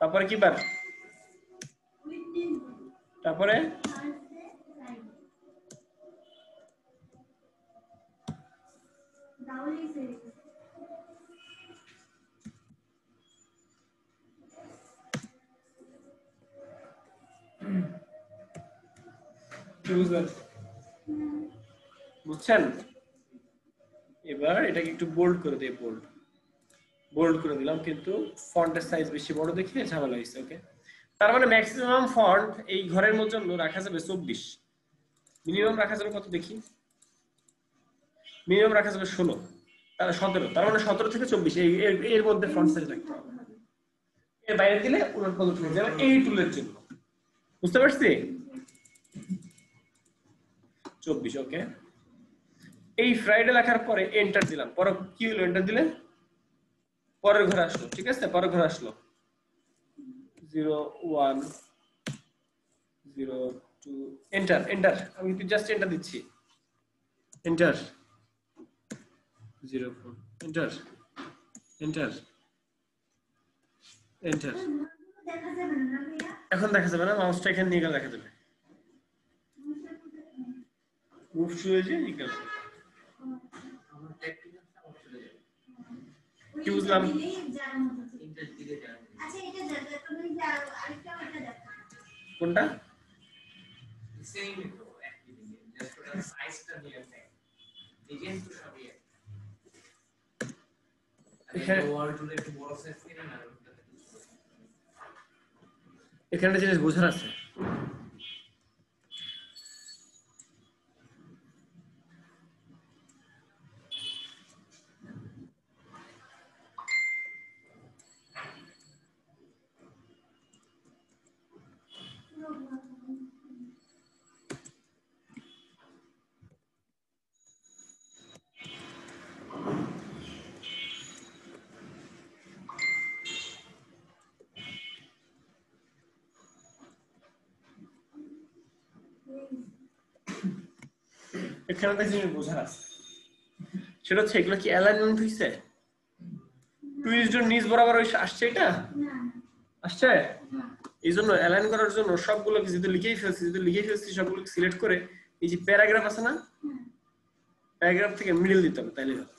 তারপরে কি বার, তারপরে বুঝছেন? এবার এটাকে একটু বোল্ড করে দেই, বোল্ড করে দিলাম, কিন্তু ফন্টের সাইজ বেশি বড় দেখে ঝামেলা হয়েছে। ওকে, তার মানে ম্যাক্সিমাম ফন্ট এই ঘরের জন্য রাখা যাবে 24, মিনিমাম রাখা যাবে কত দেখি, মিনিমাম রাখা যাবে 16, তাহলে 17, তার মানে 17 থেকে 24 এর মধ্যে ফন্ট সাইজ রাখতে হবে। এর বাইরে দিলে উলট পালট হয়ে যাবে এই টুলের জন্য। বুঝতে পারছি? 24। ওকে, এই ফ্রাইডে লেখার পরে এন্টার দিলাম, পরে কি হলো, এন্টার দিলে পরের ঘরে আসলো। ঠিক আছে, পরের ঘরে আসলো 0 1 0 2, এন্টার এন্টার, আমি কিন্তু জাস্ট এন্টার দিচ্ছি, এন্টার 0 4, এন্টার এন্টার এন্টার। দেখা যাবে না ভাইয়া? এখন দেখা যাবে না, মাউসটা এখানে নিয়ে গেলে দেখা যাবে। মুভ শুরু হয়েছে নিকাল। আমার টেকনিকটা অফ চলে যাবে। কি বুঝলাম? ইন্টার দিকে যাবে। আচ্ছা এটা দেখা, তুমি আরেকটা ওটা দেখো। কোনটা? সেম তো একই দিকে, জাস্ট ওটা সাইজটা নিয়ে আসে। ডিজাইন তো সবই এক। এখানে ওয়ার্ড জুড়ে একটু বড় সাইজ কিনে না ওটা। এখানে একটা জিনিস বোঝার আছে, এখানে একটা জিনিস বোঝার আছে, সেটা হচ্ছে এগুলো কি অ্যালাইনমেন্ট হইছে? টুইস্টের নিচ বরাবর আসছে, এটা না আসছে। না এই জন্য অ্যালাইন করার জন্য সবগুলোকে যদি লিখেই ফেলছি সবগুলোকে সিলেক্ট করে এই যে প্যারাগ্রাফ আছে না, প্যারাগ্রাফ থেকে মিডল দিতে হবে, তাইলে হবে।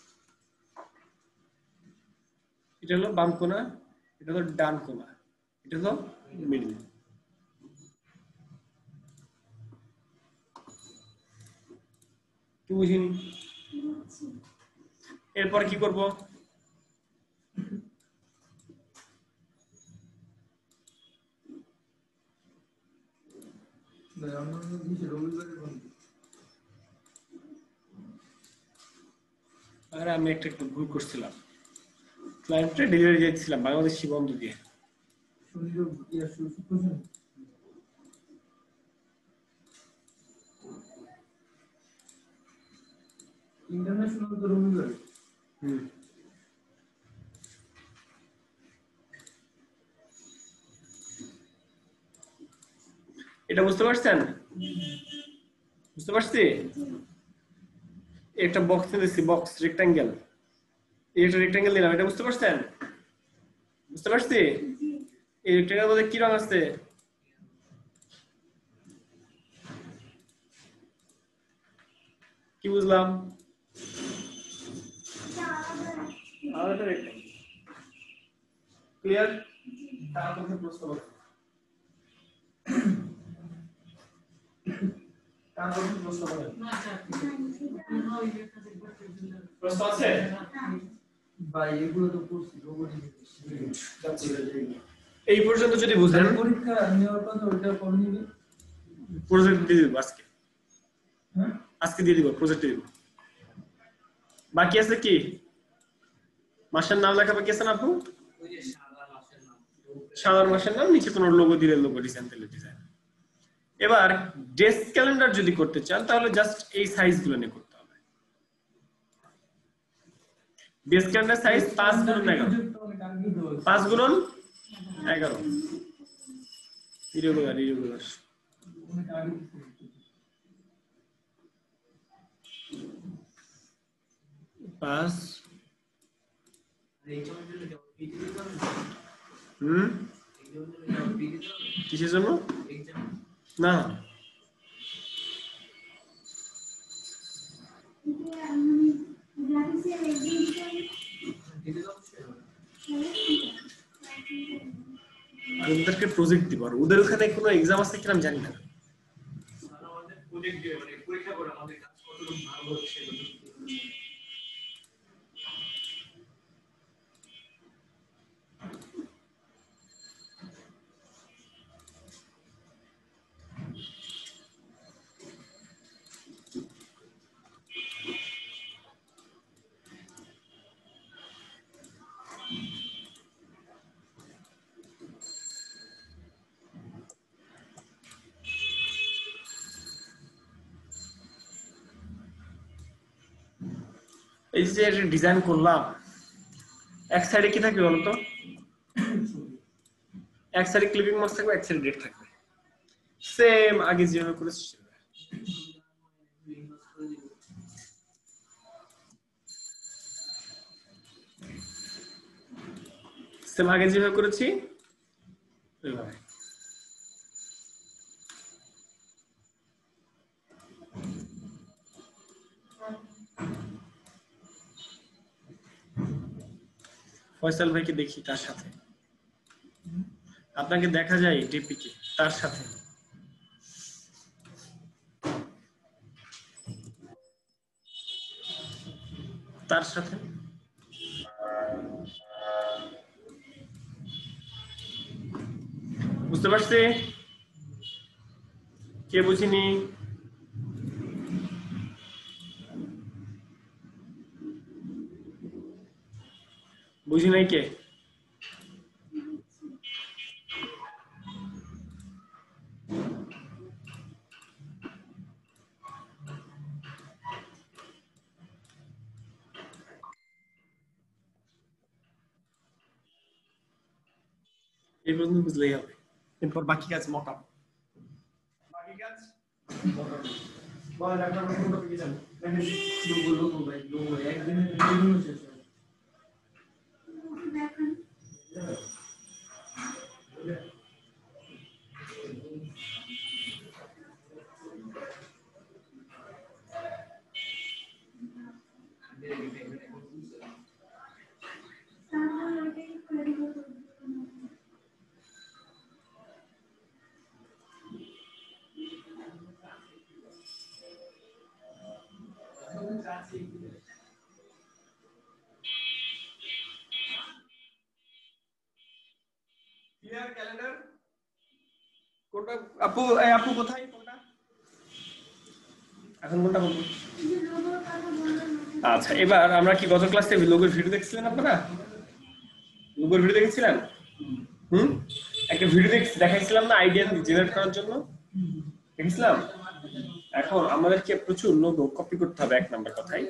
এটা হলো বাম কোণা, এটা হলো ডান কোণা, এটা হলো মিডল। কি বুঝিনি? এরপর কি করব? আরে আমি একটু ভুল করছিলাম, ক্লায়েন্টে ডেলিভারি দিয়েছিলাম বাংলাদেশি বন্ধ দিয়ে। ইন্টারন্যাশনাল তো রবিবার। এটা বুঝতে পারছেন? বুঝতে পারছি? একটা বক্স দিয়েছি, বক্স রেক্ট্যাঙ্গেল, একটা রেক্ট্যাঙ্গেল দিলাম, এটা বুঝতে পারছেন? বুঝতে পারছি? এই রেক্ট্যাঙ্গেল মধ্যে কি রং আছে? কি বুঝলাম? আলাদা রেক্ট্যাঙ্গেল। ক্লিয়ার? তারপরে প্রশ্ন করো। তারপরে প্রশ্ন করো। প্রশ্ন আছে? ভাই এগুলো তো করছি রোবটিক। এই পর্যন্ত যদি বুঝেন, পরীক্ষা নেওয়ার কথা ওটা কবে নিবে? প্রজেক্ট দিয়ে দিব আজকে, হ্যাঁ আজকে দিয়ে দিব, প্রজেক্ট দিয়ে দিব। বাকি আছে কি? মাসের নাম লেখা বাকি আছে না আপু? ওই যে সাদা মাসের নাম। সাধারণ মাসের নাম, নিচে কোনো লোগো দিলে লোগো, ডিজাইন দিলে ডিজাইন। এবার ডেস্ক ক্যালেন্ডার যদি করতে চান তাহলে জাস্ট এই সাইজগুলো নিয়ে করতে হবে। Desk calendar size 5x11, 5x11 irregular অনেক আগে 5 এই জন্য যে পিটি দিতে হবে। এই জন্য যে পিটি দিতে হবে। কিসের জন্য? এক্সাম না, দিতে হবে। আমি ওদেরকে প্রজেক্ট দিব, আর ওদের ওখানে কোনো এক্সাম আছে কিনা আমি জানি না। স্যার আমাদের প্রজেক্ট দিয়ে মানে পরীক্ষা করে আমাদের কাজ কতটুকু ভালো হচ্ছে এই যে ডিজাইন করলাম, এক সাইডে কি থাকবে বলতো? এক সাইডে ক্লিপিং মার্কস থাকবে, এক সাইডে ডেট থাকবে, সেম আগে যেভাবে করেছি সেম আগে যেভাবে করেছি ওইভাবে। ফয়সাল ভাইকে দেখি তার সাথে, আপনাকে দেখা যায় ডিপিকে তার সাথে। তার সাথে বুঝতে পারছি? কে বুঝিনি? বুঝি নাই কে? এই পর্যন্ত বুঝলেই হবে, এরপর বাকি কাজ মক আপ। বাকি কাজ বলা যাক, আমরা কোন টপিকে যাব? লোগো ভাই, লোগো একদিনে লোগো শেষ হয়। দেখেন তাহলে ওটাই করে দেব। ক্লিয়ার ক্যালেন্ডার কোনটা? আপু আপু কোথায়? কোনটা এখন কোনটা বলবো? যে লোগোর কথা বললাম আচ্ছা, এবার আমরা কি গত ক্লাসে লোগোর ভিডিও দেখছিলেন আপনারা? লোগোর ভিডিও দেখেছিলেন? একটা ভিডিও দেখাইছিলাম না আইডিয়া জেনারেট করার জন্য? দেখেছিলাম। এখন আমাদেরকে প্রচুর লোগো কপি করতে হবে, এক নাম্বার কথাই।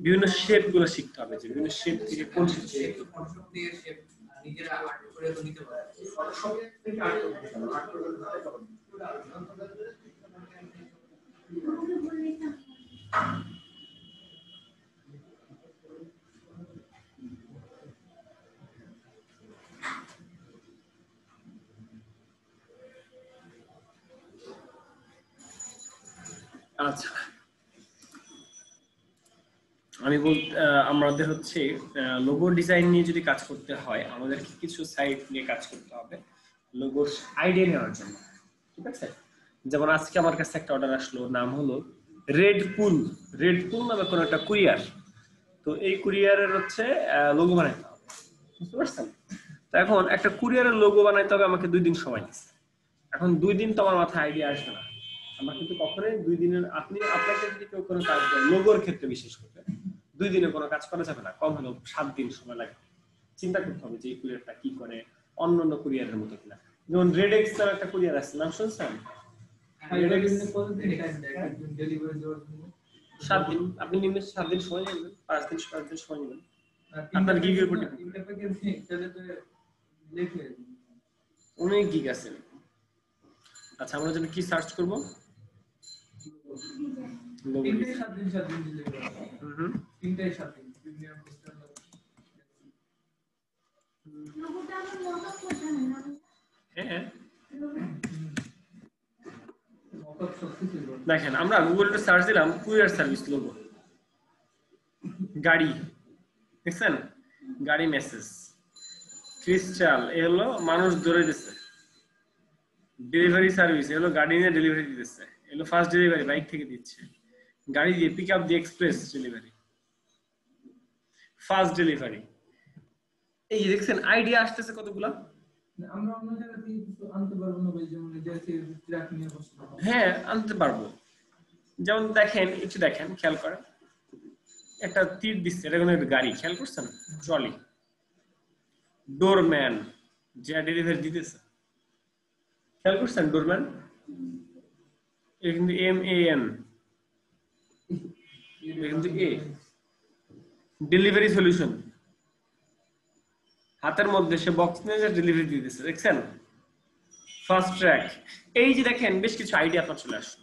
বিভিন্ন শেপ গুলো শিখতে হবে, যে বিভিন্ন শেপ থেকে কোন শেপ ফটোশপ দিয়ে শেপ নিজেরা আর্ট করে তো নিতে পারে। ফটোশপ থেকে আর্ট করতে হবে, আর্ট করে নিতে হবে। লোগো বললেই তো আচ্ছা, আমি আমাদের হচ্ছে লোগো ডিজাইন নিয়ে যদি কাজ করতে হয়, আমাদেরকে কিছু সাইট নিয়ে কাজ করতে হবে লোগোর আইডিয়া নেওয়ার জন্য, ঠিক আছে? যেমন আজকে আমার কাছে একটা অর্ডার আসলো, নাম হলো রেড পুল নামে কোন একটা কুরিয়ার। তো এই কুরিয়ারের হচ্ছে লোগো বানাইতে হবে, বুঝতে পারছেন? তো এখন একটা কুরিয়ারের লোগো বানাইতে হবে আমাকে 2 দিন সময় দিচ্ছে। এখন 2 দিন তো আমার মাথায় আইডিয়া আসবে না, আমরা কিন্তু কখনোই 2 দিনের আপনাকে যদি কেউ কোনো কাজ দেয় লোগোর ক্ষেত্রে বিশেষ করে 2 দিনে কোনো কাজ করা যাবে না, কম হলেও 7 দিন সময় লাগবে। চিন্তা করতে হবে যে এই কুরিয়ারটা কি করে, অন্যান্য কুরিয়ারের মতো কিনা। যেমন রেডেক্স নামে একটা কুরিয়ার আছে, নাম শুনছেন? রেডেক্স 7 দিন, আপনি নিম্নে 7 দিন সময় নেবেন, 5 দিন সময় নেবেন। আপনার গিগের উপর অনেক গিগ আছে। আচ্ছা, আমরা যেন কি সার্চ করব? তিনটাই 7 দিন দিলে তিনটাই 7 দিন প্রিমিয়াম পোস্টার লোগোটা আমার মতো করতে হবে না। হ্যাঁ, মকআপ সবকিছু দেখেন আমরা গুগলে সার্চ দিলাম কুরিয়ার সার্ভিস লোগো, গাড়ি, দেখছেন? গাড়ি মেসেজ, ক্রিস্টাল, এ হলো মানুষ ধরে দিচ্ছে, ডেলিভারি সার্ভিস, এ হলো গাড়ি নিয়ে ডেলিভারি দিতেছে, এগুলো ফার্স্ট ডেলিভারি বাইক থেকে দিচ্ছে, গাড়ি দিয়ে পিক আপ দিয়ে এক্সপ্রেস ডেলিভারি, ফার্স্ট ডেলিভারি। এই যে দেখছেন আইডিয়া আসতেছে কতগুলা। আমরা অন্য জায়গা থেকে কিছু আনতে পারবো না ভাই, যেমন এই যে ট্রাক নিয়ে বসতে পারবো। হ্যাঁ আনতে পারবো, যেমন দেখেন একটু দেখেন, খেয়াল করেন একটা তীর দিচ্ছে, এটা কোনো একটা গাড়ি, খেয়াল করছেন ট্রলি, ডোরম্যান যে ডেলিভারি দিতেছে, খেয়াল করছেন ডোরম্যান, এটা কিন্তু MAN, এটা কিন্তু A, ডেলিভারি সলিউশন, হাতের মধ্যে সে বক্স নিয়ে যে ডেলিভারি দিয়ে দিচ্ছে, দেখছেন ফাস্ট ট্র্যাক। এই যে দেখেন বেশ কিছু আইডিয়া আপনার চলে আসছে,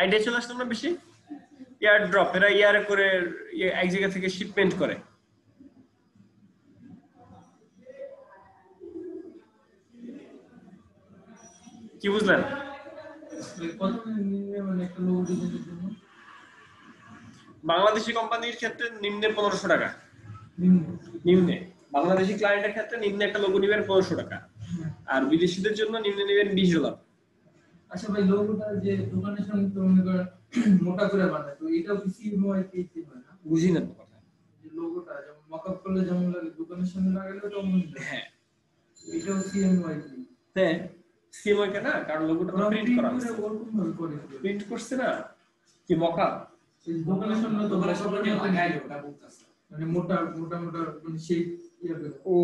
আইডিয়া চলে আসছে না বেশি। এয়ার ড্রপ, এরা ইয়ারে করে এক জায়গা থেকে শিপমেন্ট করে, কি বুঝলেন? কত নিম্নে মানে একটা লোগো ডিজাইনের জন্য? বাংলাদেশি কোম্পানির ক্ষেত্রে নিম্নে 1500 টাকা, নিম্নে নিম্নে বাংলাদেশি ক্লায়েন্টের ক্ষেত্রে নিম্নে একটা লোগো নেবেন 1500 টাকা, আর বিদেশিদের জন্য নিম্নে নেবেন $20। আচ্ছা ভাই, লোগোটা যে দোকানের সামনে তো মনে করেন মোটা করে বানায়, তো এটাও কি সিএমওয়াই পেতে হয় না? বুঝি না তো কথা। যে লোগোটা যেমন মকআপ করলে যেমন লাগে, দোকানের সামনে লাগালে তেমন লাগে। হ্যাঁ এটাও সিএমওয়াই কি? হ্যাঁ সিএমআই কে না, কারণ লোগোটা ওরা প্রিন্ট করা হয়েছে, ওরকম ভাবে করে। প্রিন্ট করছে না কি মকা, এই দোকানের সামনে তো তোমরা মকআপ সবাই করে লাগাই ওটা বলতাছে মানে মোটা মোটা মোটা মানে সেই ইয়া করে। ও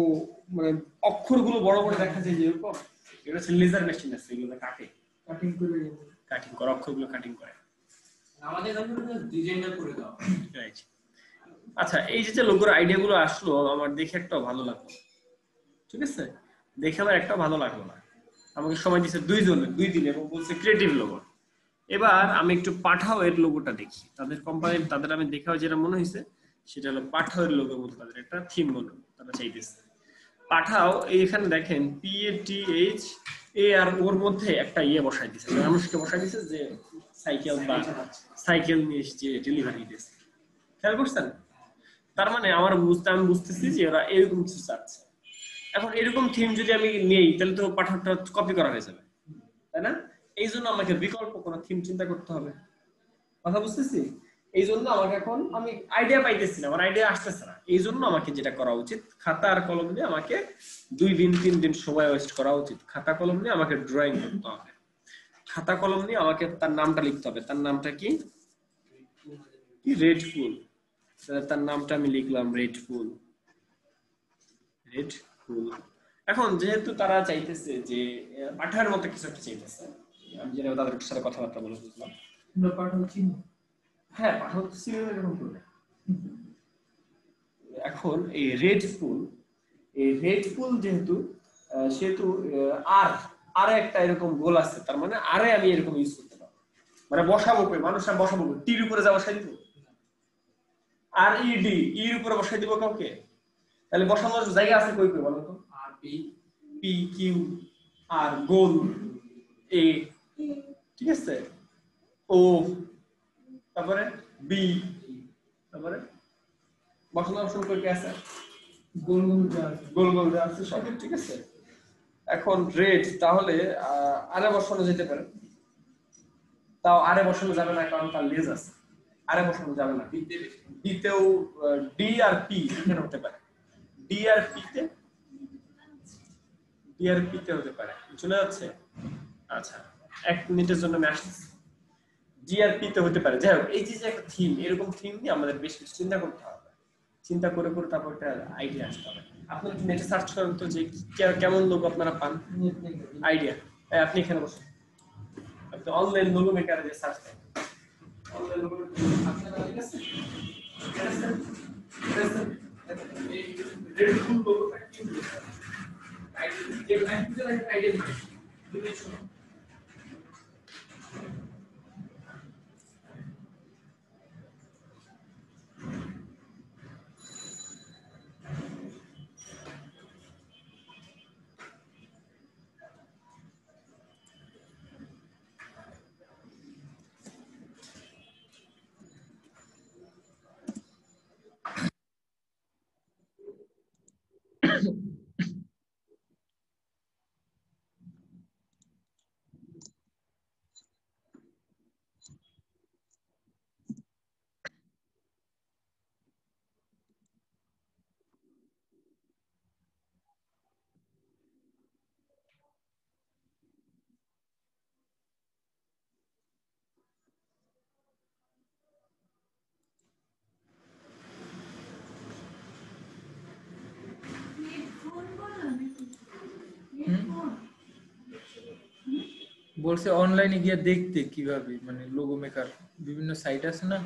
মানে অক্ষরগুলো বড় বড় দেখা যায় যেরকম, এটা হচ্ছে লেজার মেশিন আছে, এগুলো কাটে, কাটিং করে কাটিং করে অক্ষরগুলো কাটিং করে। আমাদের জন্য ডিজাইনটা করে দাও। রাইট। আচ্ছা এই যে লোগোর আইডিয়া গুলো আসলো, আমার দেখে একটাও ভালো লাগলো, ঠিক আছে, দেখে আমার একটাও ভালো লাগলো না। আমাকে সময় দিচ্ছে 2 দিন এবং বলছে ক্রিয়েটিভ লোগো। এবার আমি একটু পাঠাও এর লোগোটা দেখি, তাদের কোম্পানির, তাদের আমি দেখাও যেটা মনে হয়েছে সেটা হলো পাঠাও এর লোগোর মতো তাদের একটা থিম বলো তারা চাইতেছে। পাঠাও এইখানে দেখেন PATHAR, ওর মধ্যে একটা ইয়ে বসাই দিছে, মানুষকে বসাই দিছে যে সাইকেল বা সাইকেল নিয়ে যে ডেলিভারি দিয়েছে, খেয়াল করছেন? তার মানে আমি বুঝতেছি যে ওরা এরকম কিছু চাচ্ছে। এখন এরকম থিম যদি আমি নেই তাহলে তো পাঠাটা কপি করা হয়ে যাবে, তাই না? এই জন্য আমাকে বিকল্প কোনো থিম চিন্তা করতে হবে, কথা বুঝতেছি? এই জন্য আমাকে এখন আমি আইডিয়া পাইতেছি না, আমার আইডিয়া আসতেছে না। এই জন্য আমাকে যেটা করা উচিত, খাতা আর কলম নিয়ে আমাকে 2 দিন 3 দিন সময় ওয়েস্ট করা উচিত। খাতা কলম নিয়ে আমাকে ড্রয়িং করতে হবে, খাতা কলম নিয়ে আমাকে তার নামটা লিখতে হবে। তার নামটা কি? রেড ফুল। তার নামটা আমি লিখলাম রেড ফুল, রেড ফুল। এখন যেহেতু তারা চাইতেছে যে পাঠার মতো কিছু একটা চাইতেছে, আমি যেটা তাদের সাথে কথাবার্তা বলে বুঝলাম, আমরা পাঠাও চিনি। হ্যাঁ পাঠাও সিরিয়াল এরকম করবে। এখন এই রেড ফুল, এই রেড ফুল যেহেতু সেহেতু আর আরে একটা এরকম গোল আছে, তার মানে আরে আমি এরকম ইউজ করতে পারবো, মানে বসাবো কই, মানুষ আমি বসাবো টির উপরে যা বসাই দিব, আর ইডি ইর উপরে বসাই দিব কাউকে, তাহলে বসানোর জায়গা আছে কই কই বলো তো? আর পি কিউ আর গোল এ, ঠিক আছে, ও, তারপরে বি, তারপরে বসানোর অপশন কই কি আছে? গোল গোল যা আছে। গোল গোল যা আছে সব, ঠিক আছে। এখন রেড, তাহলে আরে বসানো যেতে পারে, তাও আরে বসানো যাবে না কারণ তার লেজ আছে, আরে বসানো যাবে না। ডিতেও ডি আর পি এখানে হতে পারে, ডি আর পিতে, ডি আর পিতে হতে পারে, চলে যাচ্ছে। আচ্ছা 1 মিনিটের জন্য আমি আসছি, জি আর পিতে হতে পারে। যাই হোক, এই যে একটা থিম, এরকম থিম নিয়ে আমাদের বেশ কিছু চিন্তা করতে হবে, চিন্তা করে করে তারপর একটা আইডিয়া আসতে হবে। আপনারা একটু নেটে সার্চ করেন তো যে কেমন লোগো আপনারা পান আইডিয়া। আপনি এখানে বসুন, আপনি অনলাইন লোগো মেকারে যে সার্চ করেন, অনলাইন লোগো আপনারা, ঠিক আছে, রেড ফুল লোগোটা কি আইডিয়া দিবেন। বলছে অনলাইনে গিয়ে দেখতে কিভাবে, মানে লোগো মেকার বিভিন্ন সাইট আছে না।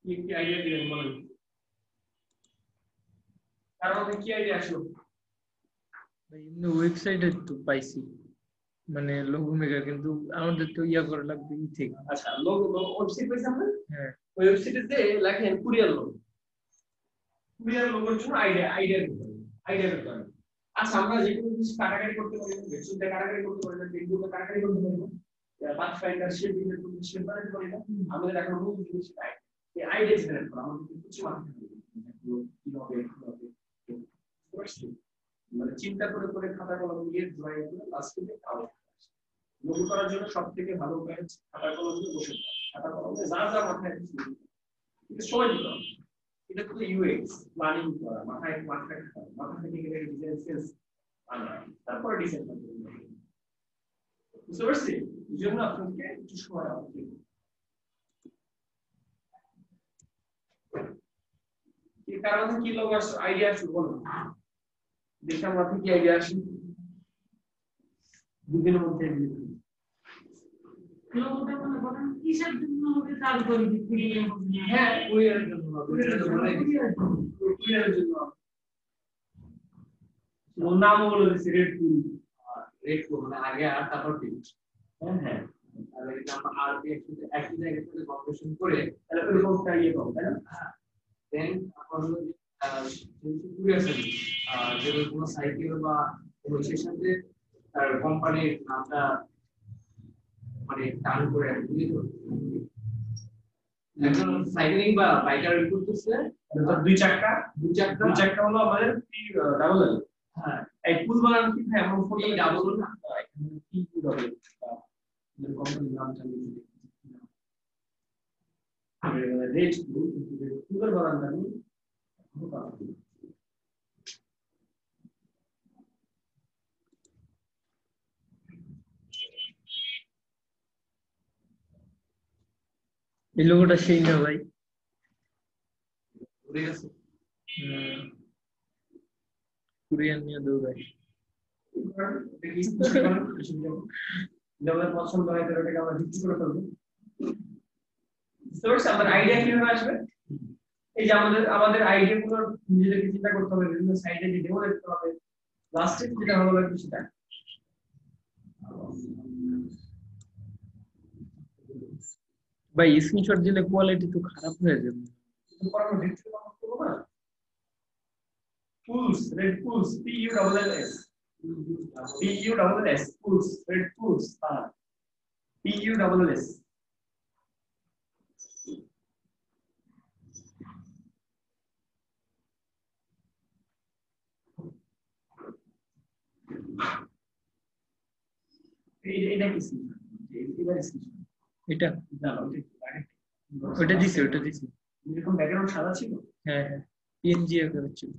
কি আইডিয়া দিবেন বলেন, তার মধ্যে কি আইডিয়া আসলো? এমনি ওয়েবসাইটে তো পাইছি, মানে লোগো মেকার, কিন্তু আমাদের তো ইয়া করা লাগবে ই থেকে। আচ্ছা, লোগো ওয়েবসাইট পাইছেন আপনি? হ্যাঁ, ওই ওয়েবসাইটে যে লেখেন কুরিয়ার লোগো, কুরিয়ার লোগোর জন্য আইডিয়া করতে হবে। আচ্ছা, আমরা যে কোনো কিছু কাটাকাটি করতে পারি, ভেক্টরটা কাটাকাটি করতে পারি না, বিন্দুটা কাটাকাটি করতে পারি না, পাথ ফাইন্ডার শেপ দিতে কোনো শেপ বানাতে পারি না। আমাদের এখন মূল জিনিস এই আইডিয়া জেনারেট করা, আমাদের কিছু মাথায় কিভাবে মানে চিন্তা করে করে খাতা কলম দিয়ে ড্রয়িং করে লাস্টে আউট লোগো করার জন্য সবথেকে ভালো উপায় হচ্ছে খাতা কলম দিয়ে বসে পড়া। খাতা কলমে যা যা মাথায় আসছে এটা সময় দিতে হবে। এটা তো ইউএক্স প্ল্যানিং করা, মাথা থেকে গেলে ডিজাইন সেন্স আনা, তারপরে ডিজাইন করতে হবে। বুঝতে পারছি? এই জন্য আপনাকে একটু সময় লাগবে। কি কারণে কি লোক আইডিয়া আসবে বলুন দেখি, আমরা কি আইডিয়া আসে দুদিনের মধ্যে লোগোটা মনে করেন কিসের জন্য হবে চালু করে দিচ্ছি হ্যাঁ কুরিয়ারের জন্য কুরিয়ারের জন্য ওর নাম বলে দিছি রেড পুল। রেট মানে আগে আর তারপর পিচ। হ্যাঁ হ্যাঁ, আর এটা আমরা আর একই জায়গায় থেকে কম্পিটিশন করে তাহলে ওরকমটা ইয়ে পাবো তাই না? দেন তারপর হলো কুরিয়ার সার্ভিস যদি কোনো সাইকেল বা কোনো কিছুর সাথে তার কোম্পানির নামটা মানে টান করে বুঝলি তো একজন সাইকেলিং বা বাইকার করতেছে তাহলে দুই চাকা হলো আমাদের ডাবল এল। হ্যাঁ এই পুল বানানো কি ভাই আমরা ফটো ডাবল না কি পুল হবে কোম্পানির নাম জানি রেড পুল, পুলের বানানটা আমি এই লোগোটা সেই না ভাই। ঘুরে গেছে কোরিয়ান নিয়ে দৌড়াই। যেমন পছন্দ হয় তাহলে ওটাকে আমরা ভিত্তি করে ফেলবো। বুঝতে পারছি আমাদের আইডিয়া কিভাবে আসবে? এই যে আমাদের আইডিয়া গুলো নিজেদেরকে চিন্তা করতে হবে, বিভিন্ন সাইডে যে ডেমো দেখতে হবে, লাস্টে যেটা ভালো লাগবে সেটা। ভাই স্ক্রিনশট দিলে কোয়ালিটি তো খারাপ হয়ে যাবে। কিন্তু পরে আমরা ভিত্তি করবো না। Pools, red pools, P-U-L-L-S, P-U-L-L-S, pools, red pools, P-U-L-L-S. এটা কি এটা ওটা দিছি এরকম ব্যাকগ্রাউন্ড সাদা ছিল। হ্যাঁ হ্যাঁ পিএনজি আকারে ছিল।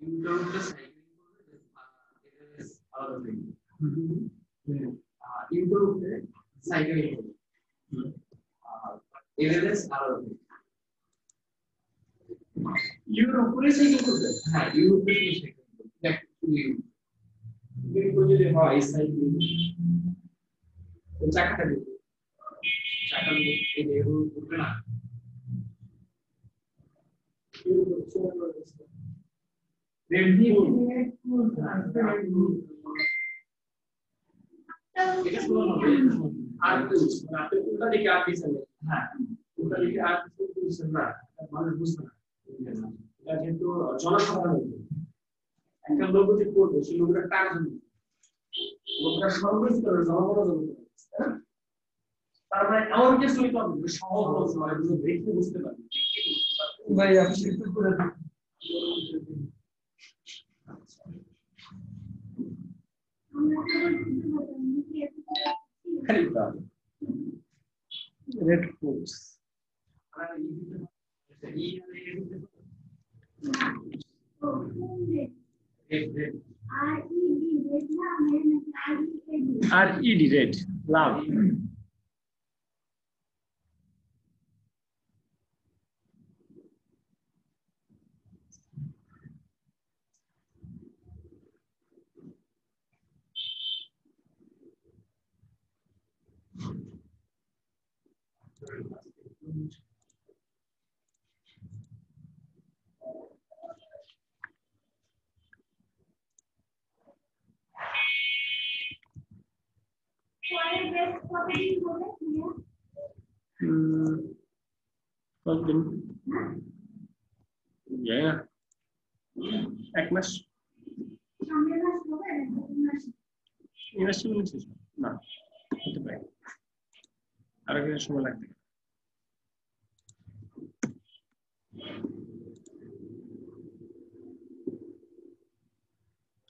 Include the cycling it is other thing. Include the cycling it is other thing. Europe পুরো সাইকেল করবে। হ্যাঁ ইউরোপে সাইকেল দেখ তুমি কিন্তু যদি হয় সাইকেল চাকাটা দিবে, চাকা নিয়ে এই যে রুল করবে না ইউরোপ ছোট করে রেড পুল এটা শুনো হবে আর পুলটা দিকে আর দিছে না। হ্যাঁ পুলটা দিকে আর দিছে না, মানুষ বুঝবে না। এটা কিন্তু জনসাধারণ একটা লোক যদি করবে সেই লোকটা টাকা দেবে, লোকটা সর্বোচ্চ করে জনগণ তার মানে এমন কিছু হইতে হবে সহজ নয়, দেখে বুঝতে পারবে ভাই আপনি একটু করে রেড ফুলস RED রেড লাভ। কতদিন? এক মাস না হতে পারে, আরো কিছু সময় লাগবে।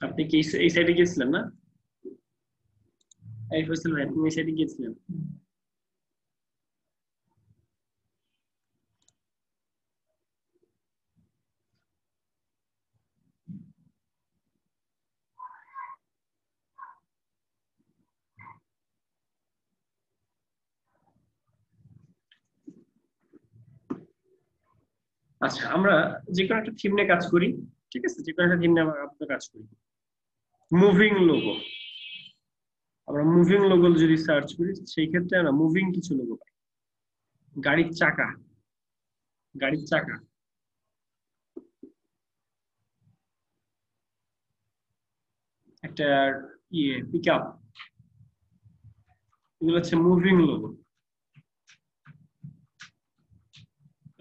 আপনি কি এই সাইডে গিয়েছিলেন না? এই ফসল ভাই আপনি এই সাইডে গিয়েছিলেন? আচ্ছা, আমরা যে কোনো একটা থিম নিয়ে কাজ করি, ঠিক আছে? যে কোনো একটা থিম নিয়ে আমরা কাজ করি। মুভিং লোগো, আমরা মুভিং লোগো যদি সার্চ করি সেই ক্ষেত্রে আমরা মুভিং কিছু লোগো পাই। গাড়ির চাকা, গাড়ির চাকা, একটা পিকআপ, এগুলো হচ্ছে মুভিং লোগো।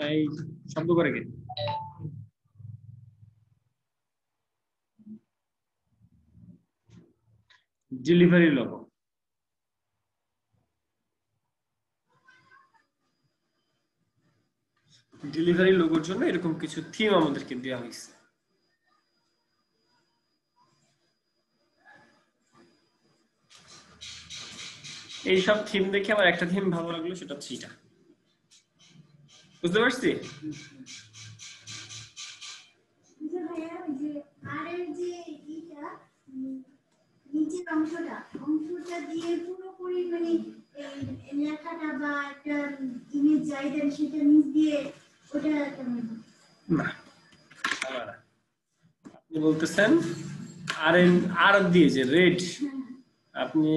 এই শব্দ করে কে? ডেলিভারি লোগো, ডেলিভারি লোগোর জন্য এরকম কিছু থিম আমাদেরকে দেওয়া হয়েছে। এইসব থিম দেখে আমার একটা থিম ভালো লাগলো, সেটা হচ্ছে এটা। বুঝতে পারছি? নিচের অংশটা দিয়ে পুরোপুরি মানে লেখাটা বা একটা ইমেজ যাই দেন সেটা নিচ দিয়ে ওটা না, আপনি বলতেছেন আর দিয়ে যে রেড, আপনি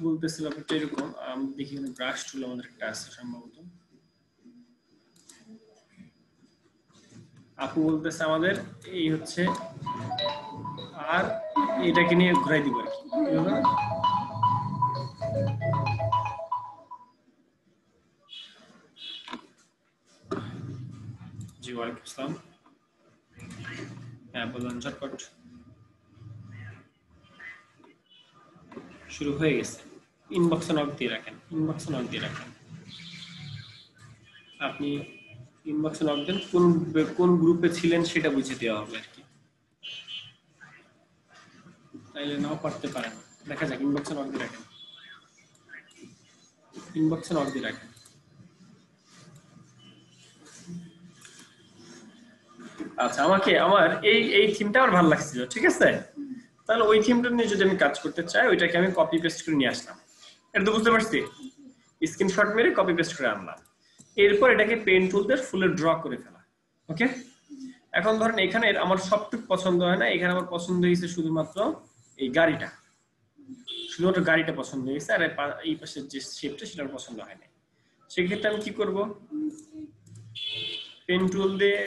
বলতেছেন ব্যাপারটা এরকম। আমি দেখি এখানে ব্রাশ টুল আমাদের একটা আছে সম্ভবত। আপু বলতেছে আমাদের এই হচ্ছে, আর এটাকে নিয়ে ঘুরাই দিব আর কি। জি ওয়ালাইকুম আসসালাম। হ্যাঁ বলুন, ঝটপট শুরু হয়ে গেছে। ইনবক্সে নক দিয়ে রাখেন, ইনবক্সে নক দিয়ে রাখেন। আপনি ইনবক্সে নক দেন, কোন গ্রুপে ছিলেন সেটা বুঝে দেওয়া হবে আর কি। তাইলে নাও পারতে পারেন, দেখা যাক। ইনবক্সে নক দিয়ে রাখেন, ইনবক্সে নক দিয়ে রাখেন। আচ্ছা, আমাকে আমার এই থিমটা আমার ভালো লাগছিল, ঠিক আছে? তাহলে ওই থিমটা নিয়ে যদি আমি কাজ করতে চাই, ওইটাকে আমি কপি পেস্ট করে নিয়ে আসলাম। এটা তো বুঝতে পারছি, স্ক্রিনশট মেরে কপি পেস্ট করে আনলাম। এরপর এটাকে পেন টুল দিয়ে ফুলে ড্র করে ফেলা। ওকে, এখন ধরেন এখানে আমার সবটুকু পছন্দ হয় না, এখানে আমার পছন্দ হয়েছে শুধুমাত্র এই গাড়িটা, শুধুমাত্র গাড়িটা পছন্দ হয়েছে, আর এই পাশের যে শেপটা সেটা পছন্দ হয় না। সেক্ষেত্রে আমি কি করব? পেন টুল দিয়ে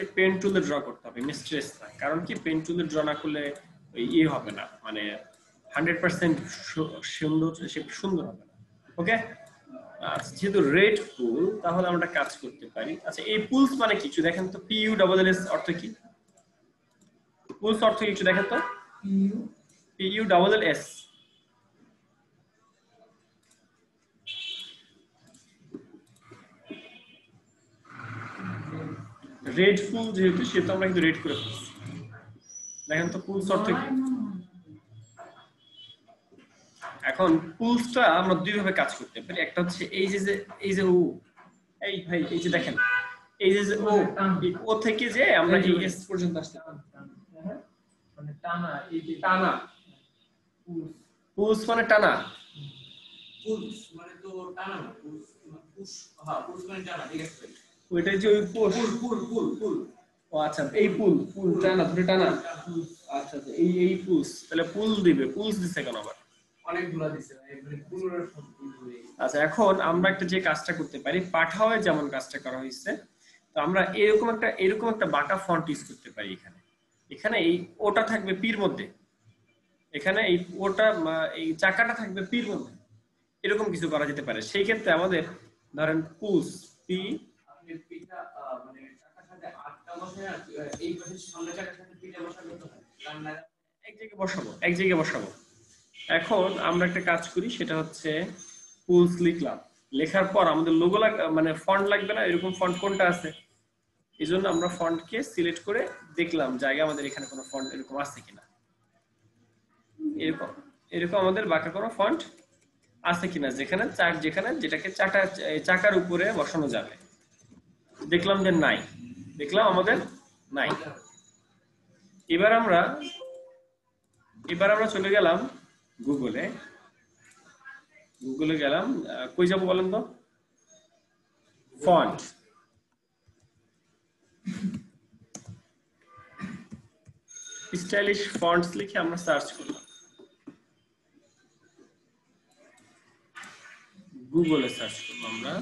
ড্র করতে হবে, মিস্ট্রেস না। কারণ কি, পেন টুল দিয়ে ড্র না করলে ইয়ে হবে না, মানে 100% সুন্দর হবে না। ওকে, আচ্ছা, যেহেতু রেড পুল, তাহলে আমরা কাজ করতে পারি। আচ্ছা, এই পুলস মানে কিছু দেখেন তো, PULLS অর্থ কি? পুলস অর্থ কিছু দেখেন তো, PULLS। রেড ফুল যেহেতু, সেহেতু আমরা কিন্তু রেড করে ফেলছি। দেখেন তো পুলস অর্থ কি? এখন পুলসটা আমরা দুই ভাবে কাজ করতে পারি। একটা হচ্ছে এই যে ও, এই ভাই এই যে দেখেন, এই যে ও থেকে যে আমরা এই এস পর্যন্ত আসতে পারি। মানে টানা এই যে টানা, পুশ পুশ মানে টানা। পুলস মানে তো টানা না, পুশ, হ্যাঁ পুশ মানে টানা, ঠিক আছে। ওইটাই যে ওই পুশ। পুল পুল পুল পুল। ও আচ্ছা, এই পুল পুল টানা, ধরে টানা। আচ্ছা আচ্ছা, এই পুশ, তাহলে পুল দিবে, পুলস দিছে কেন আবার? অনেকগুলা দিছে মানে পুলের সব পুল হয়ে। আচ্ছা, এখন আমরা একটা যে কাজটা করতে পারি, পাঠাওয়ে যেমন কাজটা করা হয়েছে, তো আমরা এরকম একটা বাঁকা ফন্ট ইউজ করতে পারি। এখানে এখানে এই ওটা থাকবে পির মধ্যে, এখানে এই ওটা এই চাকাটা থাকবে পির মধ্যে, এরকম কিছু করা যেতে পারে। সেই ক্ষেত্রে আমাদের ধরেন পুশ পি, আপনি পিটা মানে চাকার সাথে আটটা বসায় আর এই পাশে সামনে চাকার সাথে পিটা বসাতে হবে, কারণ না এক জায়গায় বসাবো। এখন আমরা একটা কাজ করি, সেটা হচ্ছে পুলস লিখলাম, লেখার পর আমাদের লোগো মানে ফন্ট লাগবে না, এরকম ফন্ট কোনটা আছে, এই জন্য আমরা ফন্টকে সিলেক্ট করে দেখলাম জায়গা আমাদের এখানে কোনো ফন্ট এরকম আছে কিনা, এরকম এরকম আমাদের বাঁকা কোনো ফন্ট আছে কিনা, যেটাকে চাকার উপরে বসানো যাবে। দেখলাম যে নাই, দেখলাম আমাদের নাই। এবার আমরা চলে গেলাম গুগলে গেলাম, কই যাবো বলেন তো? ফন্ট, স্টাইলিশ ফন্টস লিখে আমরা সার্চ করলাম, গুগলে সার্চ করলাম আমরা।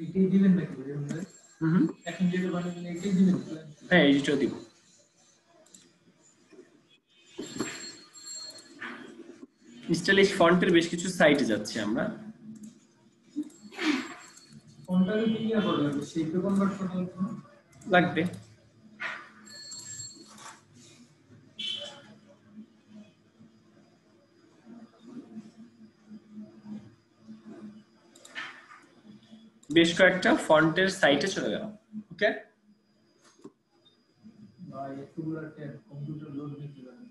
এটাই দিবেন নাকি আমরা এখন যেটা বানাবেন এটাই দিবেন? হ্যাঁ, এইটা দিব। স্টাইলিশ ফন্টের বেশ কিছু সাইটে যাচ্ছি আমরা। ফন্টটাকে কি করা লাগবে? শেপে কনভার্ট করা লাগবে। বেশ কয়েকটা ফন্টের সাইটে চলে গেলাম। ওকে, ভাই এতগুলো ট্যাব কম্পিউটার লোড নিতে পারে।